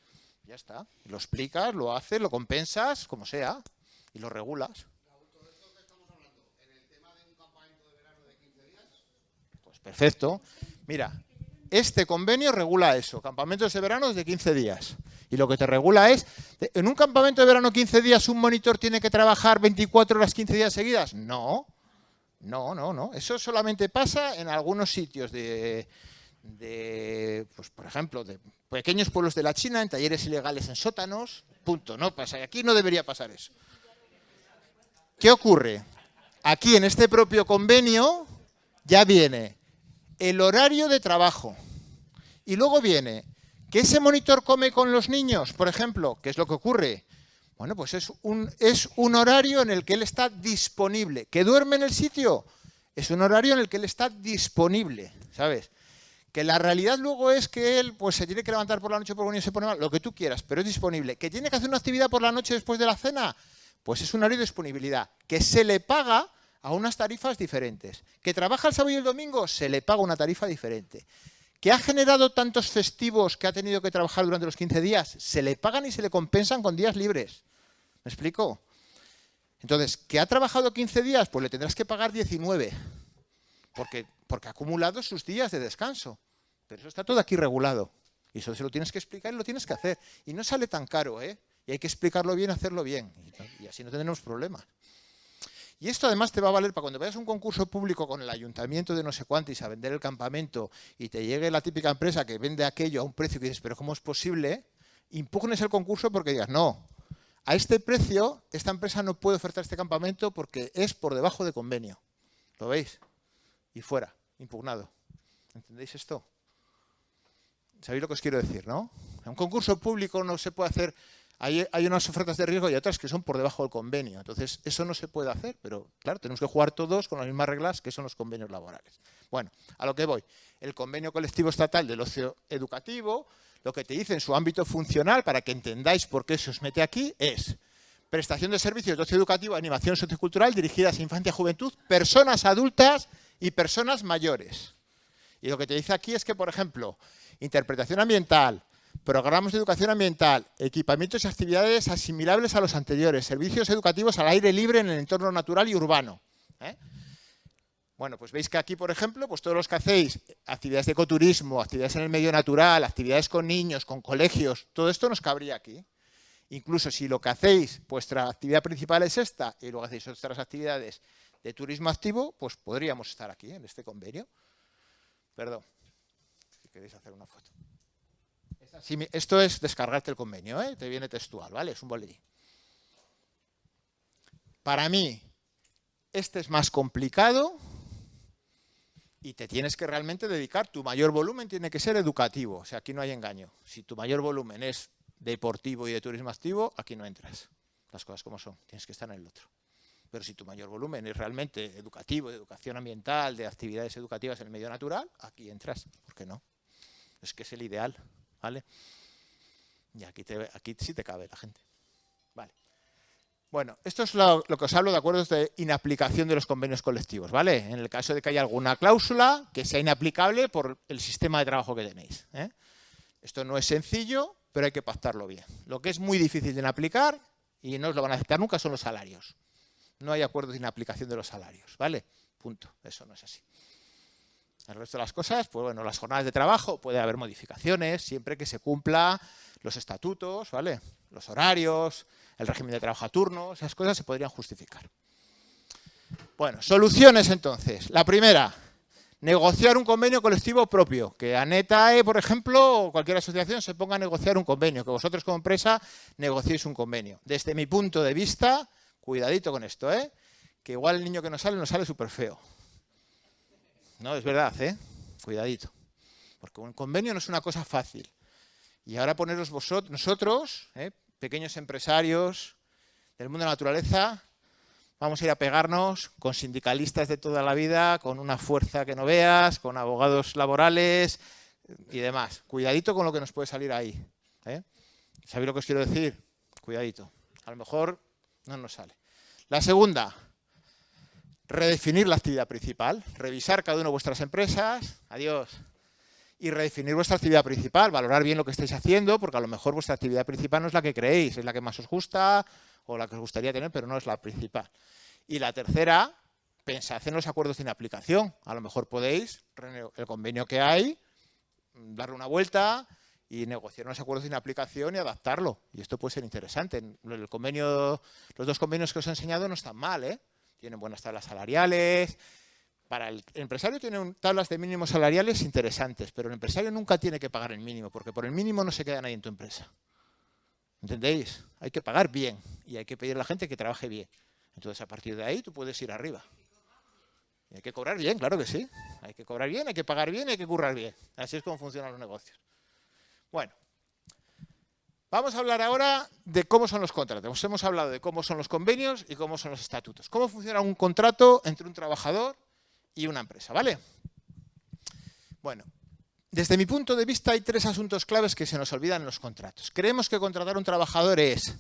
Ya está. Lo explicas, lo haces, lo compensas, como sea, y lo regulas. Pues perfecto. Mira, este convenio regula eso, campamentos de verano de 15 días. Y lo que te regula es, ¿en un campamento de verano 15 días un monitor tiene que trabajar 24 horas 15 días seguidas? No. No. Eso solamente pasa en algunos sitios pues por ejemplo, de pequeños pueblos de la China, en talleres ilegales en sótanos, punto, no pasa. Y aquí no debería pasar eso. ¿Qué ocurre? Aquí en este propio convenio ya viene el horario de trabajo y luego viene que ese monitor come con los niños, por ejemplo. ¿Qué es lo que ocurre? Bueno, pues es un horario en el que él está disponible. ¿Que duerme en el sitio? Es un horario en el que él está disponible, ¿sabes? Que la realidad luego es que él pues se tiene que levantar por la noche por venir, se pone mal, lo que tú quieras, pero es disponible. ¿Que tiene que hacer una actividad por la noche después de la cena? Pues es un horario de disponibilidad. ¿Que se le paga? A unas tarifas diferentes. ¿Que trabaja el sábado y el domingo? Se le paga una tarifa diferente. ¿Que ha generado tantos festivos que ha tenido que trabajar durante los 15 días? Se le pagan y se le compensan con días libres. ¿Me explico? Entonces, ¿que ha trabajado 15 días? Pues le tendrás que pagar 19. Porque ha acumulado sus días de descanso. Pero eso está todo aquí regulado. Y eso se lo tienes que explicar y lo tienes que hacer. Y no sale tan caro, ¿eh? Y hay que explicarlo bien, hacerlo bien. Y así no tendremos problemas. Y esto además te va a valer para cuando vayas a un concurso público con el ayuntamiento de no sé cuántos a vender el campamento y te llegue la típica empresa que vende aquello a un precio que dices, pero ¿cómo es posible? Impugnes el concurso porque digas, no, a este precio esta empresa no puede ofertar este campamento porque es por debajo de convenio. ¿Lo veis? Y fuera, impugnado. ¿Entendéis esto? ¿Sabéis lo que os quiero decir, no? En un concurso público no se puede hacer... Hay unas ofertas de riesgo y otras que son por debajo del convenio. Entonces, eso no se puede hacer, pero claro, tenemos que jugar todos con las mismas reglas que son los convenios laborales. Bueno, a lo que voy. El convenio colectivo estatal del ocio educativo, lo que te dice en su ámbito funcional, para que entendáis por qué se os mete aquí, es prestación de servicios de ocio educativo, animación sociocultural dirigidas a infancia y juventud, personas adultas y personas mayores. Y lo que te dice aquí es que, por ejemplo, interpretación ambiental, programas de educación ambiental, equipamientos y actividades asimilables a los anteriores, servicios educativos al aire libre en el entorno natural y urbano. Bueno, pues veis que aquí, por ejemplo, pues todos los que hacéis actividades de ecoturismo, actividades en el medio natural, actividades con niños, con colegios, todo esto nos cabría aquí. Incluso si lo que hacéis, vuestra actividad principal es esta, y luego hacéis otras actividades de turismo activo, pues podríamos estar aquí, en este convenio. Perdón, si queréis hacer una foto. Esto es descargarte el convenio, ¿eh? Te viene textual, ¿vale? Es un boletín. Para mí, este es más complicado y te tienes que realmente dedicar. Tu mayor volumen tiene que ser educativo, o sea, aquí no hay engaño. Si tu mayor volumen es deportivo y de turismo activo, aquí no entras. Las cosas como son, tienes que estar en el otro. Pero si tu mayor volumen es realmente educativo, de educación ambiental, de actividades educativas en el medio natural, aquí entras. ¿Por qué no? Es que es el ideal. ¿Vale? Y aquí sí te cabe la gente. Vale. Bueno, esto es lo que os hablo de acuerdos de inaplicación de los convenios colectivos, ¿vale? En el caso de que haya alguna cláusula que sea inaplicable por el sistema de trabajo que tenéis. Esto no es sencillo, pero hay que pactarlo bien. Lo que es muy difícil de inaplicar y no os lo van a aceptar nunca son los salarios. No hay acuerdos de inaplicación de los salarios, ¿vale? Punto. Eso no es así. El resto de las cosas, pues bueno, las jornadas de trabajo puede haber modificaciones siempre que se cumpla los estatutos, ¿vale? Los horarios, el régimen de trabajo a turno, esas cosas se podrían justificar. Bueno, soluciones entonces. La primera, negociar un convenio colectivo propio. Que ANETAE, por ejemplo, o cualquier asociación se ponga a negociar un convenio, que vosotros como empresa negociéis un convenio. Desde mi punto de vista, cuidadito con esto, que igual el niño que nos sale súper feo. No, es verdad, cuidadito. Porque un convenio no es una cosa fácil. Y ahora poneros nosotros, pequeños empresarios del mundo de la naturaleza, vamos a ir a pegarnos con sindicalistas de toda la vida, con una fuerza que no veas, con abogados laborales y demás. Cuidadito con lo que nos puede salir ahí. ¿Sabéis lo que os quiero decir? Cuidadito. A lo mejor no nos sale. La segunda, redefinir la actividad principal, revisar cada una de vuestras empresas, adiós, y redefinir vuestra actividad principal, valorar bien lo que estáis haciendo, porque a lo mejor vuestra actividad principal no es la que creéis, es la que más os gusta o la que os gustaría tener, pero no es la principal. Y la tercera, pensad en los acuerdos de inaplicación. A lo mejor podéis, el convenio que hay, darle una vuelta y negociar unos acuerdos de inaplicación y adaptarlo. Y esto puede ser interesante. El convenio, los dos convenios que os he enseñado no están mal, tienen buenas tablas salariales. Para el empresario tienen tablas de mínimos salariales interesantes, pero el empresario nunca tiene que pagar el mínimo, porque por el mínimo no se queda nadie en tu empresa. ¿Entendéis? Hay que pagar bien y hay que pedir a la gente que trabaje bien. Entonces, a partir de ahí, tú puedes ir arriba. Y hay que cobrar bien, claro que sí. Hay que cobrar bien, hay que pagar bien, hay que currar bien. Así es como funcionan los negocios. Bueno, vamos a hablar ahora de cómo son los contratos. Hemos hablado de cómo son los convenios y cómo son los estatutos. Cómo funciona un contrato entre un trabajador y una empresa, ¿vale? Bueno, desde mi punto de vista hay 3 asuntos claves que se nos olvidan en los contratos. Creemos que contratar a un trabajador es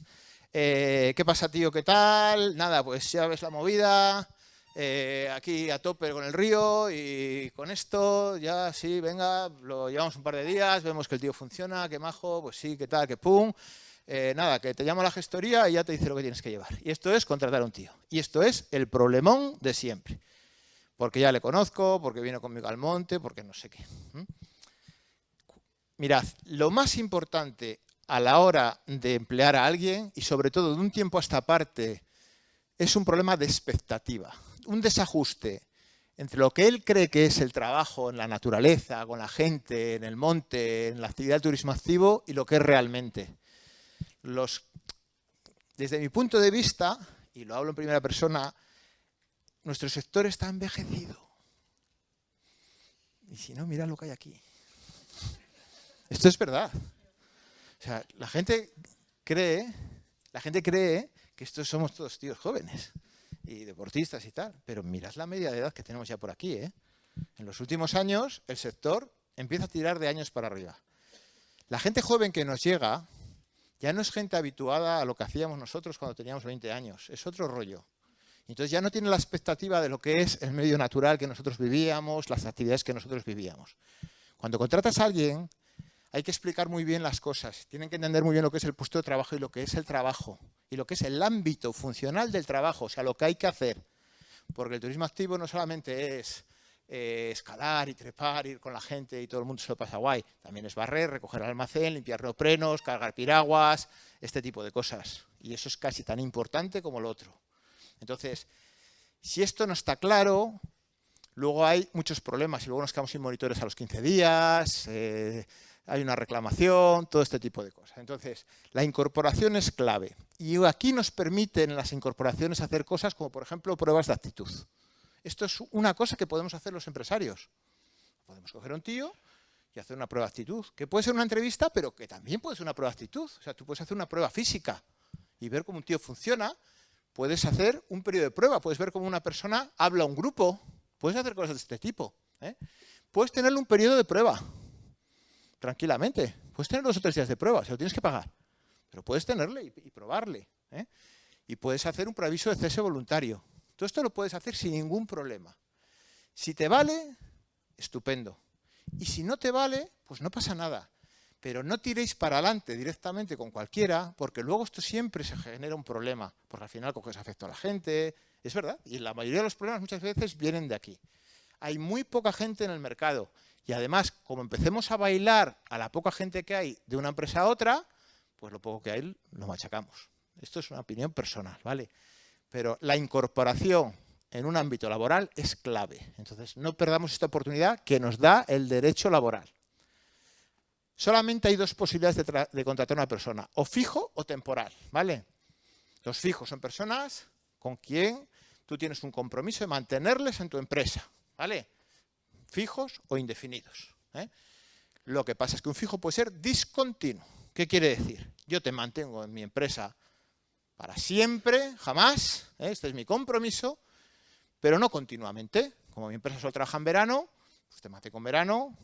¿qué pasa, tío? ¿Qué tal? Nada, pues ya ves la movida, aquí a tope con el río y con esto, ya sí, venga, lo llevamos un par de días, vemos que el tío funciona, qué majo, pues sí, qué tal, qué pum. Nada, que te llamo a la gestoría y ya te dice lo que tienes que llevar. Y esto es contratar a un tío. Y esto es el problemón de siempre. Porque ya le conozco, porque vino conmigo al monte, porque no sé qué. Mirad, lo más importante a la hora de emplear a alguien, y sobre todo de un tiempo a esta parte, es un problema de expectativa. Un desajuste entre lo que él cree que es el trabajo en la naturaleza, con la gente, en el monte, en la actividad del turismo activo, y lo que es realmente. Desde mi punto de vista, y lo hablo en primera persona, nuestro sector está envejecido. Y si no, mirad lo que hay aquí. Esto es verdad. O sea, la gente cree que estos somos todos tíos jóvenes y deportistas y tal. Pero mirad la media de edad que tenemos ya por aquí, En los últimos años, el sector empieza a tirar de años para arriba. La gente joven que nos llega ya no es gente habituada a lo que hacíamos nosotros cuando teníamos 20 años. Es otro rollo. Entonces ya no tiene la expectativa de lo que es el medio natural que nosotros vivíamos, las actividades que nosotros vivíamos. Cuando contratas a alguien, hay que explicar muy bien las cosas. Tienen que entender muy bien lo que es el puesto de trabajo y lo que es el trabajo. Y lo que es el ámbito funcional del trabajo, o sea, lo que hay que hacer. Porque el turismo activo no solamente es escalar y trepar, ir con la gente y todo el mundo se lo pasa guay. También es barrer, recoger el almacén, limpiar neoprenos, cargar piraguas, este tipo de cosas. Y eso es casi tan importante como lo otro. Entonces, si esto no está claro, luego hay muchos problemas y luego nos quedamos sin monitores a los 15 días, hay una reclamación, todo este tipo de cosas. Entonces, la incorporación es clave. Y aquí nos permiten las incorporaciones hacer cosas como, por ejemplo, pruebas de actitud. Esto es una cosa que podemos hacer los empresarios. Podemos coger a un tío y hacer una prueba de actitud, que puede ser una entrevista, pero que también puede ser una prueba de actitud. O sea, tú puedes hacer una prueba física y ver cómo un tío funciona. Puedes hacer un periodo de prueba, puedes ver cómo una persona habla a un grupo, puedes hacer cosas de este tipo. Puedes tenerle un periodo de prueba, tranquilamente. Puedes tener 2 o 3 días de prueba, se lo tienes que pagar. Pero puedes tenerle y probarle. Y puedes hacer un preaviso de cese voluntario. Todo esto lo puedes hacer sin ningún problema. Si te vale, estupendo. Y si no te vale, pues no pasa nada. Pero no tiréis para adelante directamente con cualquiera, porque luego esto siempre se genera un problema, porque al final coges afecto a la gente, es verdad, y la mayoría de los problemas muchas veces vienen de aquí. Hay muy poca gente en el mercado, y además, como empecemos a bailar a la poca gente que hay de una empresa a otra, pues lo poco que hay lo machacamos. Esto es una opinión personal, ¿vale? Pero la incorporación en un ámbito laboral es clave. Entonces, no perdamos esta oportunidad que nos da el derecho laboral. Solamente hay 2 posibilidades de contratar a una persona, o fijo o temporal, ¿vale? Los fijos son personas con quien tú tienes un compromiso de mantenerles en tu empresa, ¿vale? Fijos o indefinidos. Lo que pasa es que un fijo puede ser discontinuo. ¿Qué quiere decir? Yo te mantengo en mi empresa para siempre, jamás, este es mi compromiso, pero no continuamente. Como mi empresa solo trabaja en verano, pues te mantengo en verano,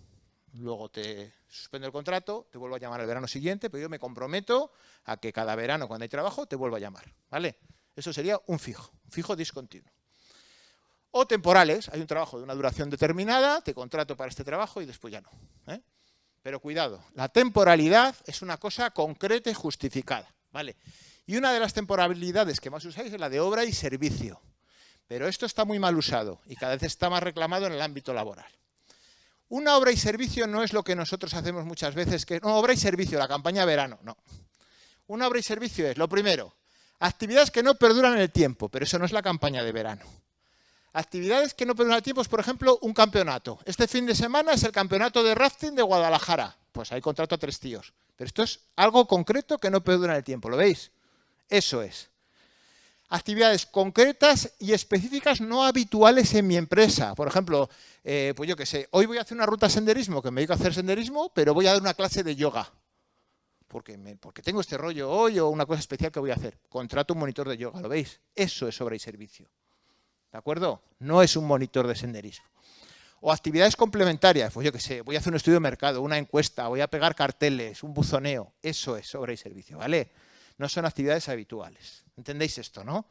luego te suspendo el contrato, te vuelvo a llamar al verano siguiente, pero yo me comprometo a que cada verano, cuando hay trabajo, te vuelvo a llamar, ¿vale? Eso sería un fijo discontinuo. O temporales, hay un trabajo de una duración determinada, te contrato para este trabajo y después ya no. Pero cuidado, la temporalidad es una cosa concreta y justificada, ¿vale? Y una de las temporalidades que más usáis es la de obra y servicio. Pero esto está muy mal usado y cada vez está más reclamado en el ámbito laboral. Una obra y servicio no es lo que nosotros hacemos muchas veces, que no, obra y servicio, la campaña de verano, no. Una obra y servicio es, lo primero, actividades que no perduran en el tiempo, pero eso no es la campaña de verano. Actividades que no perduran en el tiempo es, por ejemplo, un campeonato. Este fin de semana es el campeonato de rafting de Guadalajara. Pues hay contrato a 3 tíos. Pero esto es algo concreto que no perdura en el tiempo, ¿lo veis? Eso es. Actividades concretas y específicas no habituales en mi empresa. Por ejemplo, pues yo qué sé, hoy voy a hacer una ruta de senderismo, que me dedico a hacer senderismo, pero voy a dar una clase de yoga. Porque tengo este rollo hoy o una cosa especial que voy a hacer. Contrato un monitor de yoga, ¿lo veis? Eso es obra y servicio. ¿De acuerdo? No es un monitor de senderismo. O actividades complementarias, pues yo qué sé, voy a hacer un estudio de mercado, una encuesta, voy a pegar carteles, un buzoneo. Eso es obra y servicio, ¿vale? No son actividades habituales. ¿Entendéis esto, no?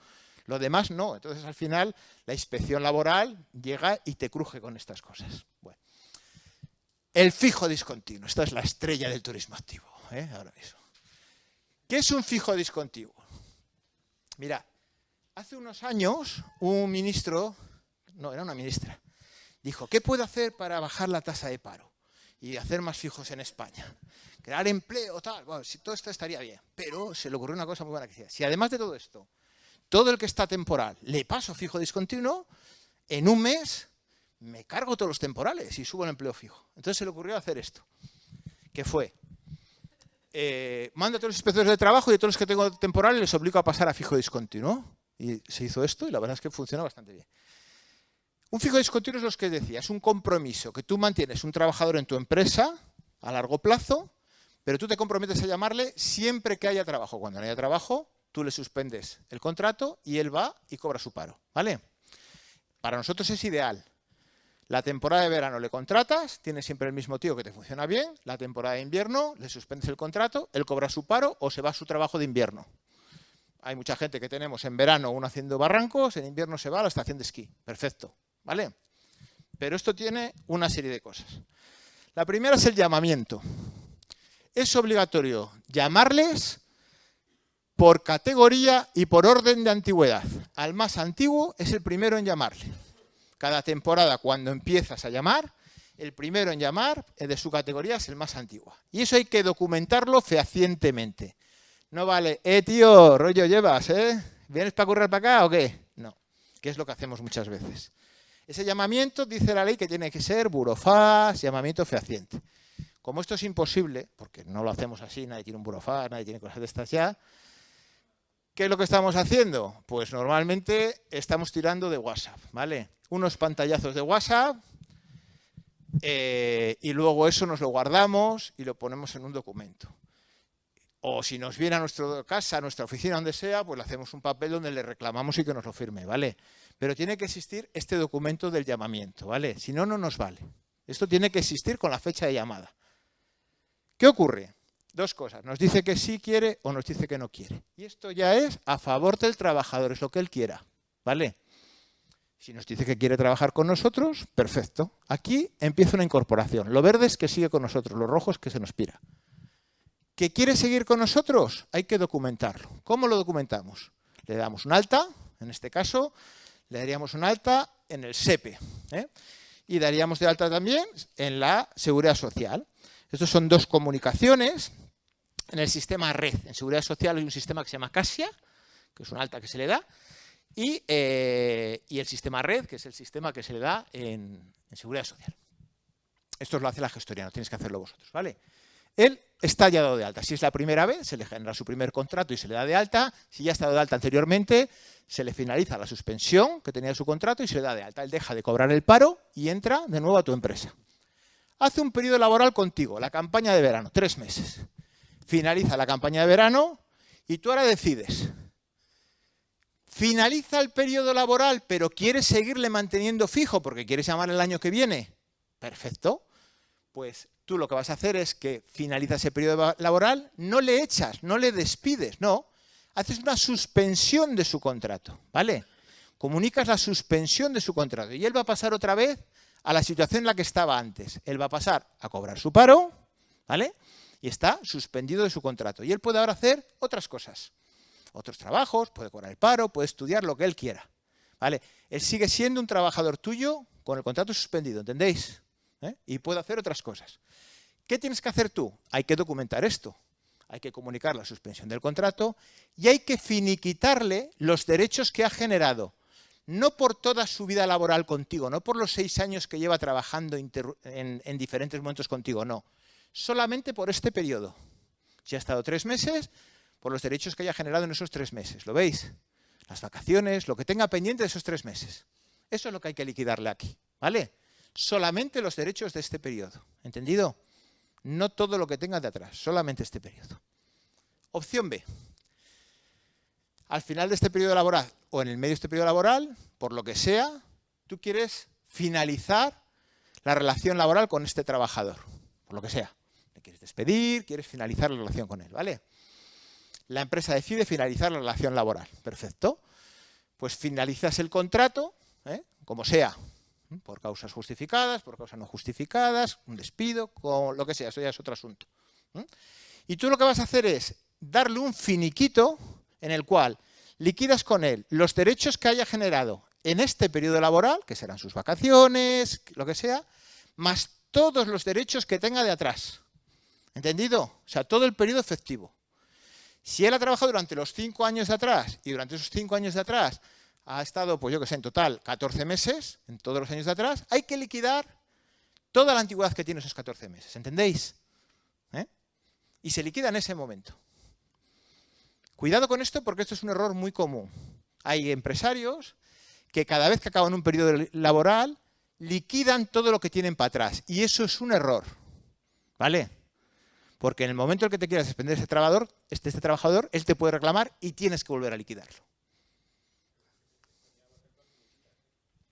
Lo demás no. Entonces, al final, la inspección laboral llega y te cruje con estas cosas. Bueno. El fijo discontinuo. Esta es la estrella del turismo activo, ahora mismo. ¿Qué es un fijo discontinuo? Mirad, hace unos años un ministro, no, era una ministra, dijo, ¿qué puedo hacer para bajar la tasa de paro y hacer más fijos en España? Crear empleo, tal. Bueno, si todo esto estaría bien. Pero se le ocurrió una cosa muy buena que decía, si además de todo esto, todo el que está temporal le paso fijo discontinuo, en un mes me cargo todos los temporales y subo el empleo fijo. Entonces se le ocurrió hacer esto, que fue, mando a todos los inspectores de trabajo y a todos los que tengo temporales les obligo a pasar a fijo discontinuo. Y se hizo esto y la verdad es que funciona bastante bien. Un fijo discontinuo es lo que decía, es un compromiso que tú mantienes un trabajador en tu empresa a largo plazo, pero tú te comprometes a llamarle siempre que haya trabajo. Cuando no haya trabajo, tú le suspendes el contrato y él va y cobra su paro, ¿vale? Para nosotros es ideal. La temporada de verano le contratas, tienes siempre el mismo tío que te funciona bien. La temporada de invierno le suspendes el contrato, él cobra su paro o se va a su trabajo de invierno. Hay mucha gente que tenemos en verano uno haciendo barrancos, en invierno se va a la estación de esquí. Perfecto, ¿vale? Pero esto tiene una serie de cosas. La primera es el llamamiento. Es obligatorio llamarles por categoría y por orden de antigüedad. Al más antiguo es el primero en llamarle. Cada temporada, cuando empiezas a llamar, el primero en llamar de su categoría es el más antiguo. Y eso hay que documentarlo fehacientemente. No vale, tío, rollo llevas, ¿vienes para currar para acá o qué? No, que es lo que hacemos muchas veces. Ese llamamiento, dice la ley, que tiene que ser burofax, llamamiento fehaciente. Como esto es imposible, porque no lo hacemos así, nadie tiene un burofax, nadie tiene cosas de estas ya, ¿qué es lo que estamos haciendo? Pues normalmente estamos tirando de WhatsApp, ¿vale? Unos pantallazos de WhatsApp y luego eso nos lo guardamos y lo ponemos en un documento. O si nos viene a nuestra casa, a nuestra oficina, donde sea, pues le hacemos un papel donde le reclamamos y que nos lo firme, ¿vale? Pero tiene que existir este documento del llamamiento, ¿vale? Si no, no nos vale. Esto tiene que existir con la fecha de llamada. ¿Qué ocurre? Dos cosas. Nos dice que sí quiere o nos dice que no quiere. Y esto ya es a favor del trabajador, es lo que él quiera, ¿vale? Si nos dice que quiere trabajar con nosotros, perfecto. Aquí empieza una incorporación. Lo verde es que sigue con nosotros, lo rojo es que se nos pira. ¿Que quiere seguir con nosotros? Hay que documentarlo. ¿Cómo lo documentamos? Le damos un alta, en este caso, le daríamos un alta en el SEPE, y daríamos de alta también en la Seguridad Social. Estos son dos comunicaciones en el sistema red. En Seguridad Social hay un sistema que se llama Casia, que es un alta que se le da, y el sistema red, que es el sistema que se le da en Seguridad Social. Esto lo hace la gestoría, no tienes que hacerlo vosotros, ¿vale? Él está ya dado de alta. Si es la primera vez, se le genera su primer contrato y se le da de alta. Si ya ha estado de alta anteriormente, se le finaliza la suspensión que tenía su contrato y se le da de alta. Él deja de cobrar el paro y entra de nuevo a tu empresa. hace un periodo laboral contigo, la campaña de verano, 3 meses. Finaliza la campaña de verano y tú ahora decides. Finaliza el periodo laboral, pero quieres seguirle manteniendo fijo porque quieres llamar el año que viene. Perfecto. Pues tú lo que vas a hacer es que finaliza ese periodo laboral, no le echas, no le despides, no. Haces una suspensión de su contrato, ¿vale? Comunicas la suspensión de su contrato y él va a pasar otra vez a la situación en la que estaba antes. Él va a pasar a cobrar su paro, ¿vale? Y está suspendido de su contrato. Y él puede ahora hacer otras cosas. Otros trabajos, puede cobrar el paro, puede estudiar lo que él quiera. ¿Vale? Él sigue siendo un trabajador tuyo con el contrato suspendido, ¿entendéis? Y puede hacer otras cosas. ¿Qué tienes que hacer tú? Hay que documentar esto. Hay que comunicar la suspensión del contrato y hay que finiquitarle los derechos que ha generado. No por toda su vida laboral contigo, no por los 6 años que lleva trabajando en diferentes momentos contigo, no. Solamente por este periodo. Si ha estado 3 meses, por los derechos que haya generado en esos 3 meses. ¿Lo veis? Las vacaciones, lo que tenga pendiente de esos 3 meses. Eso es lo que hay que liquidarle aquí, ¿vale? Solamente los derechos de este periodo. ¿Entendido? No todo lo que tenga de atrás, solamente este periodo. Opción B. Al final de este periodo laboral o en el medio de este periodo laboral, por lo que sea, tú quieres finalizar la relación laboral con este trabajador. Por lo que sea. Le quieres despedir, quieres finalizar la relación con él, ¿vale? La empresa decide finalizar la relación laboral. Perfecto. Pues finalizas el contrato, como sea, por causas justificadas, por causas no justificadas, un despido, con lo que sea, eso ya es otro asunto. Y tú lo que vas a hacer es darle un finiquito en el cual liquidas con él los derechos que haya generado en este periodo laboral, que serán sus vacaciones, lo que sea, más todos los derechos que tenga de atrás. ¿Entendido? O sea, todo el periodo efectivo. Si él ha trabajado durante los 5 años de atrás y durante esos 5 años de atrás ha estado, pues yo que sé, en total 14 meses, en todos los años de atrás, hay que liquidar toda la antigüedad que tiene esos 14 meses. ¿Entendéis? Y se liquida en ese momento. Cuidado con esto porque esto es un error muy común. Hay empresarios que cada vez que acaban un periodo laboral liquidan todo lo que tienen para atrás. Y eso es un error. ¿Vale? Porque en el momento en que te quieras desprender de este trabajador, él te puede reclamar y tienes que volver a liquidarlo.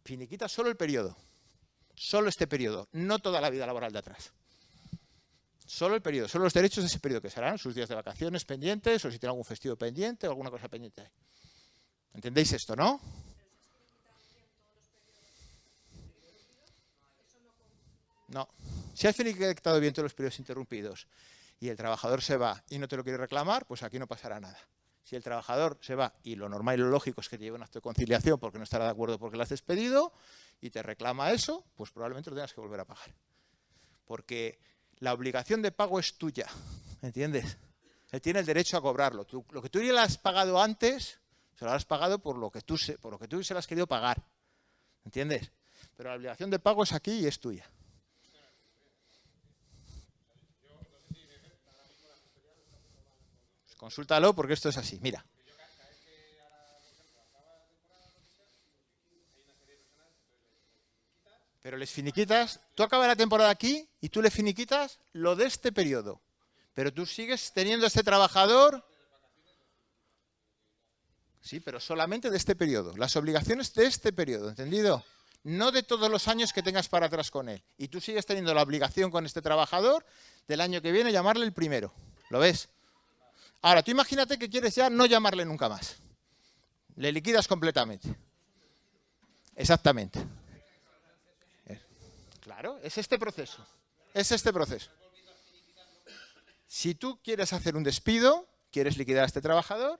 Finiquita solo el periodo. Solo este periodo, no toda la vida laboral de atrás. Solo el periodo, solo los derechos de ese periodo, que serán sus días de vacaciones pendientes, o si tiene algún festivo pendiente, o alguna cosa pendiente ahí. ¿Entendéis esto, no? No. Si has finiquitado bien todos los periodos interrumpidos y el trabajador se va y no te lo quiere reclamar, pues aquí no pasará nada. Si el trabajador se va y lo normal y lo lógico es que te lleve un acto de conciliación porque no estará de acuerdo porque lo has despedido y te reclama eso, pues probablemente lo tengas que volver a pagar. Porque la obligación de pago es tuya, ¿entiendes? Él tiene el derecho a cobrarlo. Lo que tú ya le has pagado antes, se lo has pagado por lo que tú se lo has querido pagar, ¿entiendes? Pero la obligación de pago es aquí y es tuya. Consúltalo porque esto es así, mira. Pero les finiquitas, tú acabas la temporada aquí y tú le finiquitas lo de este periodo. Pero tú sigues teniendo a este trabajador. Sí, pero solamente de este periodo. Las obligaciones de este periodo, ¿entendido? No de todos los años que tengas para atrás con él. Y tú sigues teniendo la obligación con este trabajador del año que viene llamarle el primero. ¿Lo ves? Ahora, tú imagínate que quieres ya no llamarle nunca más. Le liquidas completamente. Exactamente. Claro, es este proceso. Es este proceso. Si tú quieres hacer un despido, quieres liquidar a este trabajador,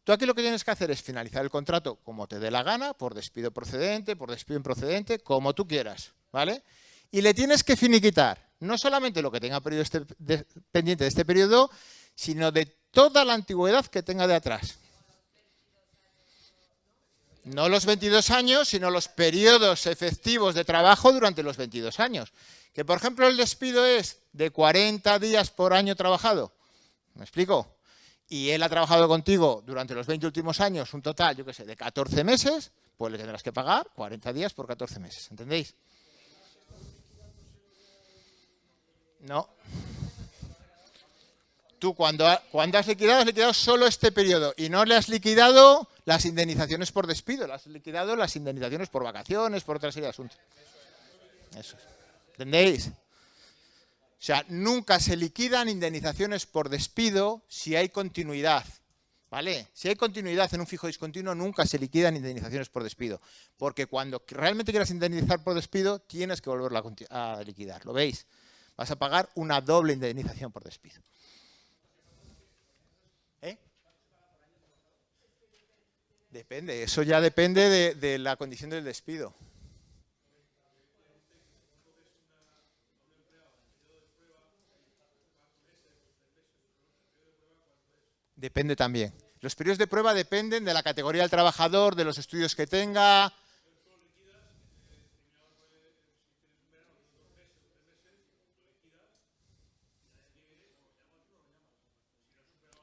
tú aquí lo que tienes que hacer es finalizar el contrato como te dé la gana, por despido procedente, por despido improcedente, como tú quieras, ¿vale? Y le tienes que finiquitar no solamente lo que tenga pendiente de este periodo, sino de toda la antigüedad que tenga de atrás. No los 22 años, sino los periodos efectivos de trabajo durante los 22 años. Que, por ejemplo, el despido es de 40 días por año trabajado. ¿Me explico? Y él ha trabajado contigo durante los 20 últimos años un total, yo qué sé, de 14 meses, pues le tendrás que pagar 40 días por 14 meses. ¿Entendéis? No. Tú cuando has liquidado solo este periodo y no le has liquidado las indemnizaciones por despido, le has liquidado las indemnizaciones por vacaciones, por otra serie de asuntos. Eso es. ¿Entendéis? O sea, nunca se liquidan indemnizaciones por despido si hay continuidad. ¿Vale? Si hay continuidad en un fijo discontinuo, nunca se liquidan indemnizaciones por despido. Porque cuando realmente quieras indemnizar por despido, tienes que volverlo a liquidar. ¿Lo veis? Vas a pagar una doble indemnización por despido. Depende, eso ya depende de la condición del despido. Depende también. Los periodos de prueba dependen de la categoría del trabajador, de los estudios que tenga.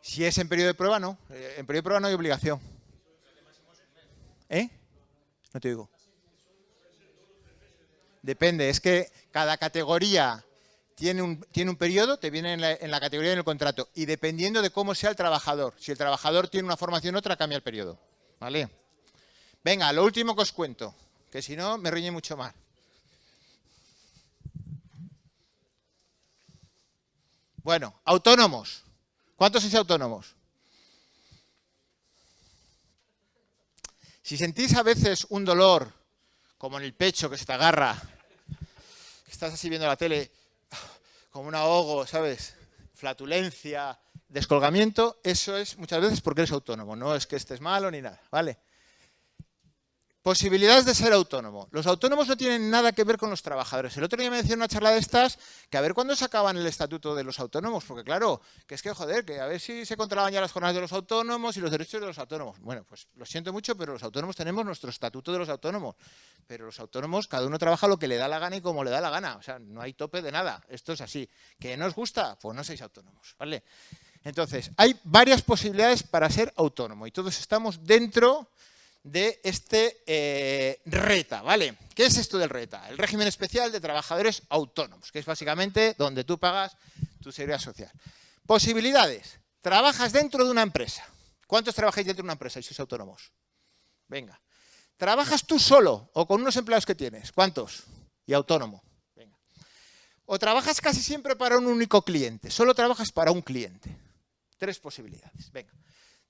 Si es en periodo de prueba, no. En periodo de prueba no hay obligación. ¿Eh? No te digo. Depende, es que cada categoría tiene un periodo, te viene en la categoría en el contrato, y dependiendo de cómo sea el trabajador. Si el trabajador tiene una formación u otra, cambia el periodo. ¿Vale? Venga, lo último que os cuento, que si no me riñe mucho más. Bueno, autónomos. ¿Cuántos sois autónomos? Si sentís a veces un dolor, como en el pecho que se te agarra, que estás así viendo la tele, como un ahogo, ¿sabes? Flatulencia, descolgamiento, eso es muchas veces porque eres autónomo, no es que estés malo ni nada, ¿vale? Posibilidades de ser autónomo. Los autónomos no tienen nada que ver con los trabajadores. El otro día me decía en una charla de estas que a ver cuándo sacaban el estatuto de los autónomos, porque claro, que es que joder, que a ver si se controlaban ya las jornadas de los autónomos y los derechos de los autónomos. Bueno, pues lo siento mucho, pero los autónomos tenemos nuestro estatuto de los autónomos. Pero los autónomos, cada uno trabaja lo que le da la gana y como le da la gana. O sea, no hay tope de nada. Esto es así. ¿Que no os gusta? Pues no sois autónomos, ¿vale? Entonces, hay varias posibilidades para ser autónomo y todos estamos dentro de este RETA, ¿vale? ¿Qué es esto del RETA? El régimen especial de trabajadores autónomos, que es básicamente donde tú pagas tu seguridad social. Posibilidades. Trabajas dentro de una empresa. ¿Cuántos trabajáis dentro de una empresa y sois autónomos? Venga. ¿Trabajas tú solo o con unos empleados que tienes? ¿Cuántos? Y autónomo. Venga. O trabajas casi siempre para un único cliente. Solo trabajas para un cliente. 3 posibilidades. Venga.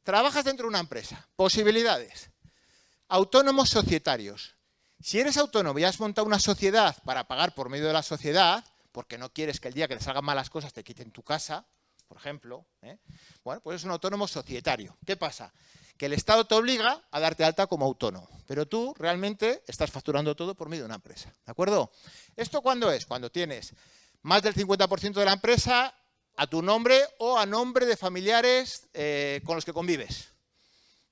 Trabajas dentro de una empresa. Posibilidades. Autónomos societarios. Si eres autónomo y has montado una sociedad para pagar por medio de la sociedad, porque no quieres que el día que te salgan malas cosas te quiten tu casa, por ejemplo, bueno, pues es un autónomo societario. ¿Qué pasa? Que el Estado te obliga a darte alta como autónomo, pero tú realmente estás facturando todo por medio de una empresa. ¿De acuerdo? ¿Esto cuándo es? Cuando tienes más del 50% de la empresa a tu nombre o a nombre de familiares con los que convives.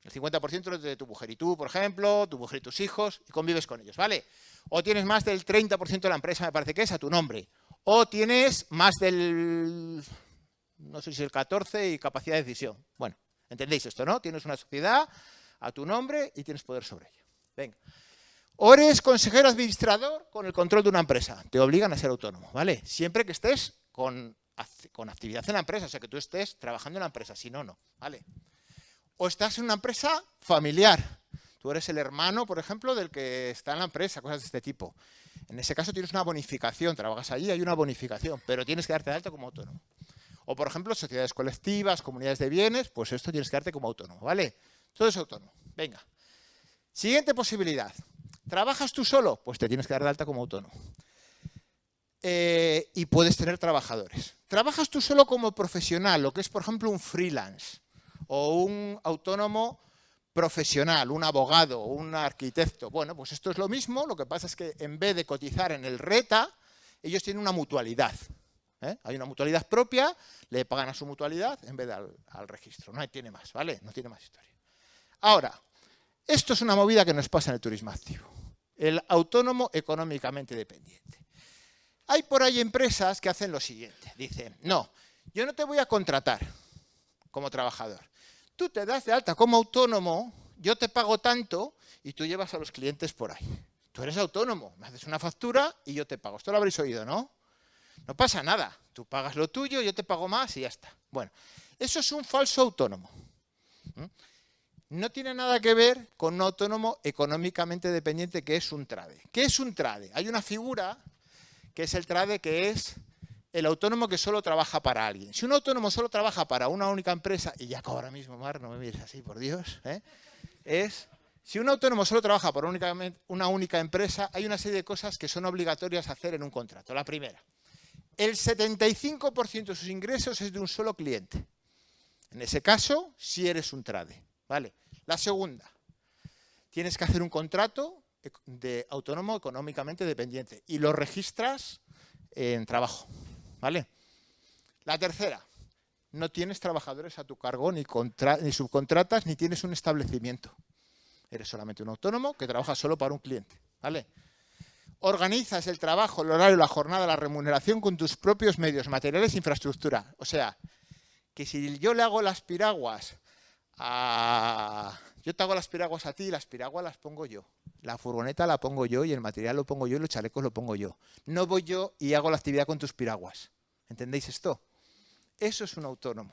El 50% es de tu mujer y tú, por ejemplo, tu mujer y tus hijos, y convives con ellos, ¿vale? O tienes más del 30% de la empresa, me parece que es, a tu nombre. O tienes más del, no sé si el 14% y capacidad de decisión. Bueno, ¿entendéis esto, no? Tienes una sociedad a tu nombre y tienes poder sobre ella. Venga. O eres consejero administrador con el control de una empresa. Te obligan a ser autónomo, ¿vale? Siempre que estés con actividad en la empresa, o sea, que tú estés trabajando en la empresa, si no, no, ¿vale? O estás en una empresa familiar. Tú eres el hermano, por ejemplo, del que está en la empresa, cosas de este tipo. En ese caso tienes una bonificación, trabajas allí, hay una bonificación, pero tienes que darte de alta como autónomo. O, por ejemplo, sociedades colectivas, comunidades de bienes, pues esto tienes que darte como autónomo, ¿vale? Todo es autónomo. Venga. Siguiente posibilidad. ¿Trabajas tú solo? Pues te tienes que dar de alta como autónomo. Y puedes tener trabajadores. ¿Trabajas tú solo como profesional, lo que es, por ejemplo, un freelance? O un autónomo profesional, un abogado, un arquitecto. Bueno, pues esto es lo mismo, lo que pasa es que en vez de cotizar en el RETA, ellos tienen una mutualidad. Hay una mutualidad propia, le pagan a su mutualidad en vez de al registro. No tiene más, ¿vale? No tiene más historia. Ahora, esto es una movida que nos pasa en el turismo activo. El autónomo económicamente dependiente. Hay por ahí empresas que hacen lo siguiente. Dicen, no, yo no te voy a contratar como trabajador. Tú te das de alta como autónomo, yo te pago tanto y tú llevas a los clientes por ahí. Tú eres autónomo, me haces una factura y yo te pago. Esto lo habréis oído, ¿no? No pasa nada. Tú pagas lo tuyo, yo te pago más y ya está. Bueno, eso es un falso autónomo. No tiene nada que ver con un autónomo económicamente dependiente que es un trade. ¿Qué es un trade? Hay una figura que es el trade, que es el autónomo que solo trabaja para alguien. Si un autónomo solo trabaja para una única empresa, y ya ahora mismo, Mar, no me mires así, por Dios, si un autónomo solo trabaja por una única empresa, hay una serie de cosas que son obligatorias a hacer en un contrato. La primera, el 75% de sus ingresos es de un solo cliente. En ese caso, sí eres un trade, ¿vale? La segunda, tienes que hacer un contrato de autónomo económicamente dependiente y lo registras en trabajo, ¿vale? La tercera, no tienes trabajadores a tu cargo, ni subcontratas, ni tienes un establecimiento. Eres solamente un autónomo que trabaja solo para un cliente, ¿vale? Organizas el trabajo, el horario, la jornada, la remuneración con tus propios medios materiales e infraestructura. O sea, que si yo le hago las piraguas yo te hago las piraguas a ti, las piraguas las pongo yo. La furgoneta la pongo yo y el material lo pongo yo y los chalecos lo pongo yo. No voy yo y hago la actividad con tus piraguas. ¿Entendéis esto? Eso es un autónomo.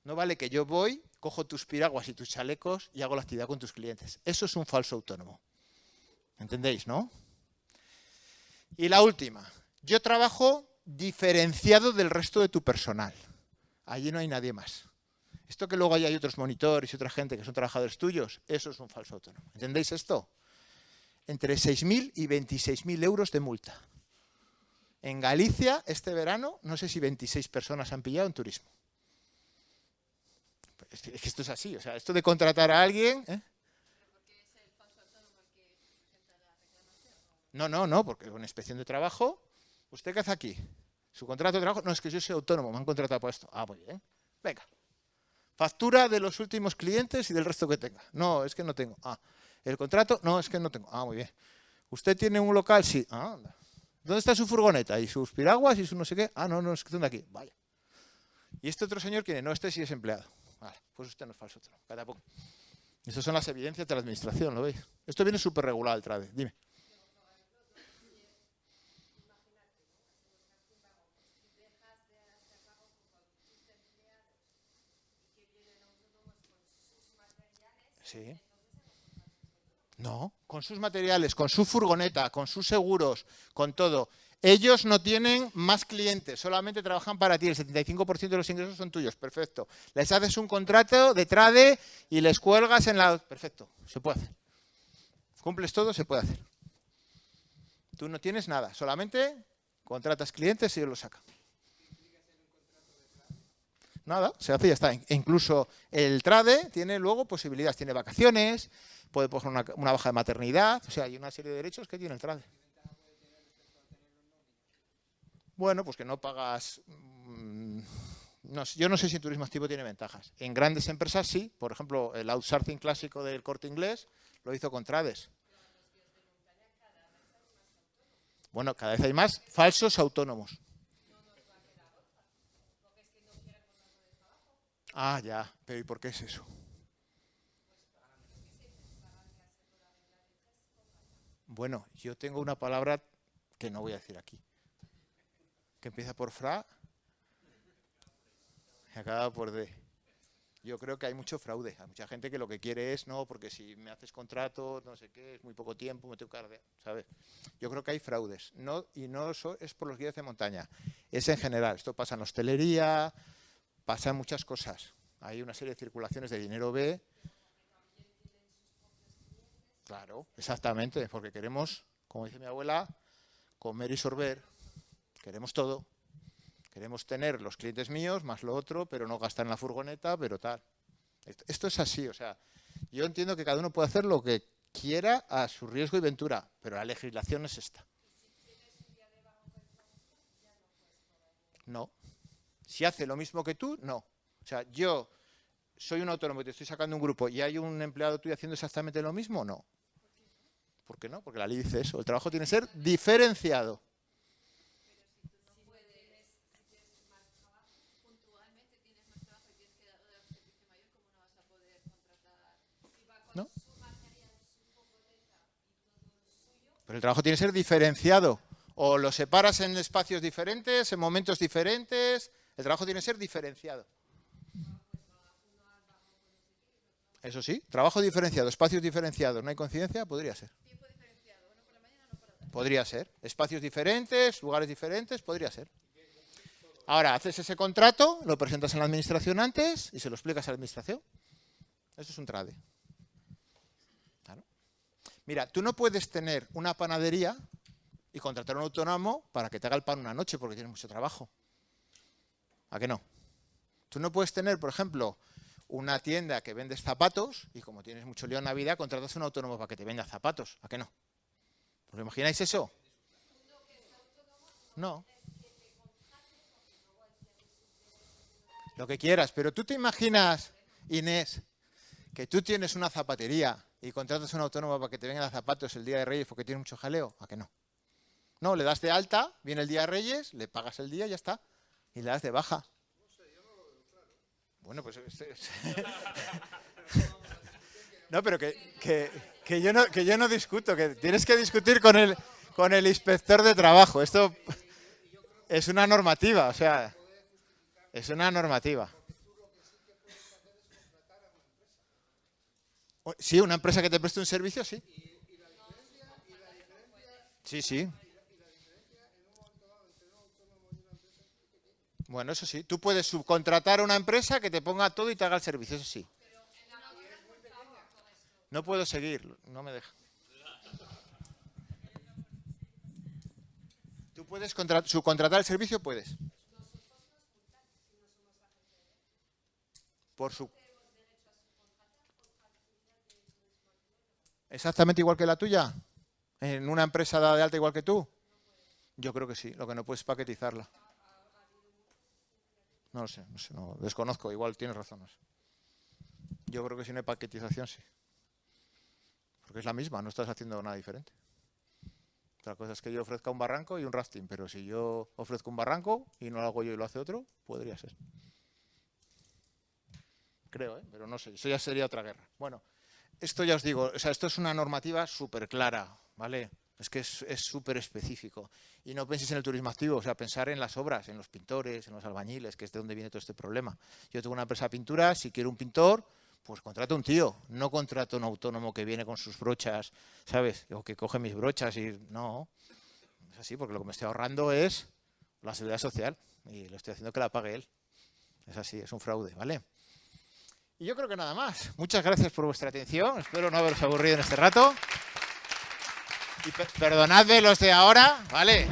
No vale que yo voy, cojo tus piraguas y tus chalecos y hago la actividad con tus clientes. Eso es un falso autónomo. ¿Entendéis, no? Y la última. Yo trabajo diferenciado del resto de tu personal. Allí no hay nadie más. Esto que luego hay otros monitores y otra gente que son trabajadores tuyos, eso es un falso autónomo. ¿Entendéis esto? Entre 6.000 y 26.000 euros de multa. En Galicia, este verano, no sé si 26 personas han pillado en turismo. Es que esto es así, o sea, esto de contratar a alguien... No, porque con inspección de trabajo, ¿usted qué hace aquí? ¿Su contrato de trabajo? No, es que yo soy autónomo, me han contratado por esto. Ah, muy bien. Venga. Factura de los últimos clientes y del resto que tenga. No, es que no tengo. Ah, ¿el contrato? No, es que no tengo. Ah, muy bien. ¿Usted tiene un local? Sí. Ah, anda. ¿Dónde está su furgoneta? ¿Y sus piraguas? ¿Y su no sé qué? Ah, no, es que están aquí. Vaya. ¿Y este otro señor quién es? No, este sí es empleado. Vale, pues usted no es falso autónomo. Cada poco. Estas son las evidencias de la administración, ¿lo veis? Esto viene súper regulado el trade. Dime. Sí. No, con sus materiales, con su furgoneta, con sus seguros, con todo. Ellos no tienen más clientes, solamente trabajan para ti. El 75% de los ingresos son tuyos, perfecto. Les haces un contrato de trade y les cuelgas en la... Perfecto, se puede hacer. Cumples todo, se puede hacer. Tú no tienes nada, solamente contratas clientes y ellos lo sacan. Nada, se hace y ya está. E incluso el trade tiene luego posibilidades, tiene vacaciones, puede poner una baja de maternidad, o sea, hay una serie de derechos que tiene el trade. Bueno, pues que no pagas... No, yo no sé si en turismo activo tiene ventajas. En grandes empresas sí, por ejemplo, el outsourcing clásico del Corte Inglés lo hizo con trades. Bueno, cada vez hay más falsos autónomos. Ah, ya, pero ¿y por qué es eso? Bueno, yo tengo una palabra que no voy a decir aquí, que empieza por fra y acaba por de. Yo creo que hay mucho fraude, hay mucha gente que lo que quiere es, no, porque si me haces contrato, no sé qué, es muy poco tiempo, me tengo que arder, ¿sabes? Yo creo que hay fraudes, y no es por los guías de montaña, es en general. Esto pasa en hostelería, pasa en muchas cosas. Hay una serie de circulaciones de dinero B. Claro, exactamente, porque queremos, como dice mi abuela, comer y sorber, queremos todo. Queremos tener los clientes míos más lo otro, pero no gastar en la furgoneta, pero tal. Esto es así, o sea, yo entiendo que cada uno puede hacer lo que quiera a su riesgo y ventura, pero la legislación es esta. No. Si hace lo mismo que tú, no. O sea, yo soy un autónomo y te estoy sacando un grupo y hay un empleado tuyo haciendo exactamente lo mismo, no. ¿Por qué no? Porque la ley dice eso. El trabajo tiene que ser diferenciado. ¿No? Pero el trabajo tiene que ser diferenciado. O lo separas en espacios diferentes, en momentos diferentes. El trabajo tiene que ser diferenciado. Eso sí, trabajo diferenciado, espacios diferenciados. ¿No hay coincidencia? Podría ser. Podría ser. Espacios diferentes, lugares diferentes, podría ser. Ahora, haces ese contrato, lo presentas en la administración antes y se lo explicas a la administración. Eso es un trade. Claro. Mira, tú no puedes tener una panadería y contratar a un autónomo para que te haga el pan una noche porque tienes mucho trabajo. ¿A qué no? Tú no puedes tener, por ejemplo, una tienda que vendes zapatos y como tienes mucho lío en Navidad, contratas a un autónomo para que te venda zapatos. ¿A qué no? ¿Os imagináis eso? No. Lo que quieras, pero tú te imaginas, Inés, que tú tienes una zapatería y contratas a un autónomo para que te venga los zapatos el día de Reyes porque tiene mucho jaleo. ¿A qué no? No, le das de alta, viene el día de Reyes, le pagas el día y ya está. Y le das de baja. Bueno, pues... No, pero que yo no discuto, que tienes que discutir con el inspector de trabajo. Esto es una normativa, o sea, es una normativa. Sí, una empresa que te preste un servicio, sí. Sí, sí. Bueno, eso sí. Tú puedes subcontratar a una empresa que te ponga todo y te haga el servicio, eso sí. No puedo seguir, no me deja. ¿Tú puedes subcontratar el servicio? Puedes. Por su... ¿Exactamente igual que la tuya? ¿En una empresa de alta igual que tú? Yo creo que sí, lo que no puedes es paquetizarla. No lo sé, no, desconozco, igual tienes razón. No sé. Yo creo que si no hay paquetización, sí. Porque es la misma, no estás haciendo nada diferente. Otra cosa es que yo ofrezca un barranco y un rafting, pero si yo ofrezco un barranco y no lo hago yo y lo hace otro, podría ser. Creo, pero no sé, eso ya sería otra guerra. Bueno, esto ya os digo, o sea, esto es una normativa súper clara, ¿vale? Es que es súper específico. Y no penséis en el turismo activo, o sea, pensar en las obras, en los pintores, en los albañiles, que es de donde viene todo este problema. Yo tengo una empresa de pintura, si quiero un pintor, pues contrato a un tío, no contrato a un autónomo que viene con sus brochas, ¿sabes? O que coge mis brochas y... No, es así, porque lo que me estoy ahorrando es la seguridad social y le estoy haciendo que la pague él. Es así, es un fraude, ¿vale? Y yo creo que nada más. Muchas gracias por vuestra atención, espero no haberos aburrido en este rato. Y perdonadme los de ahora, ¿vale?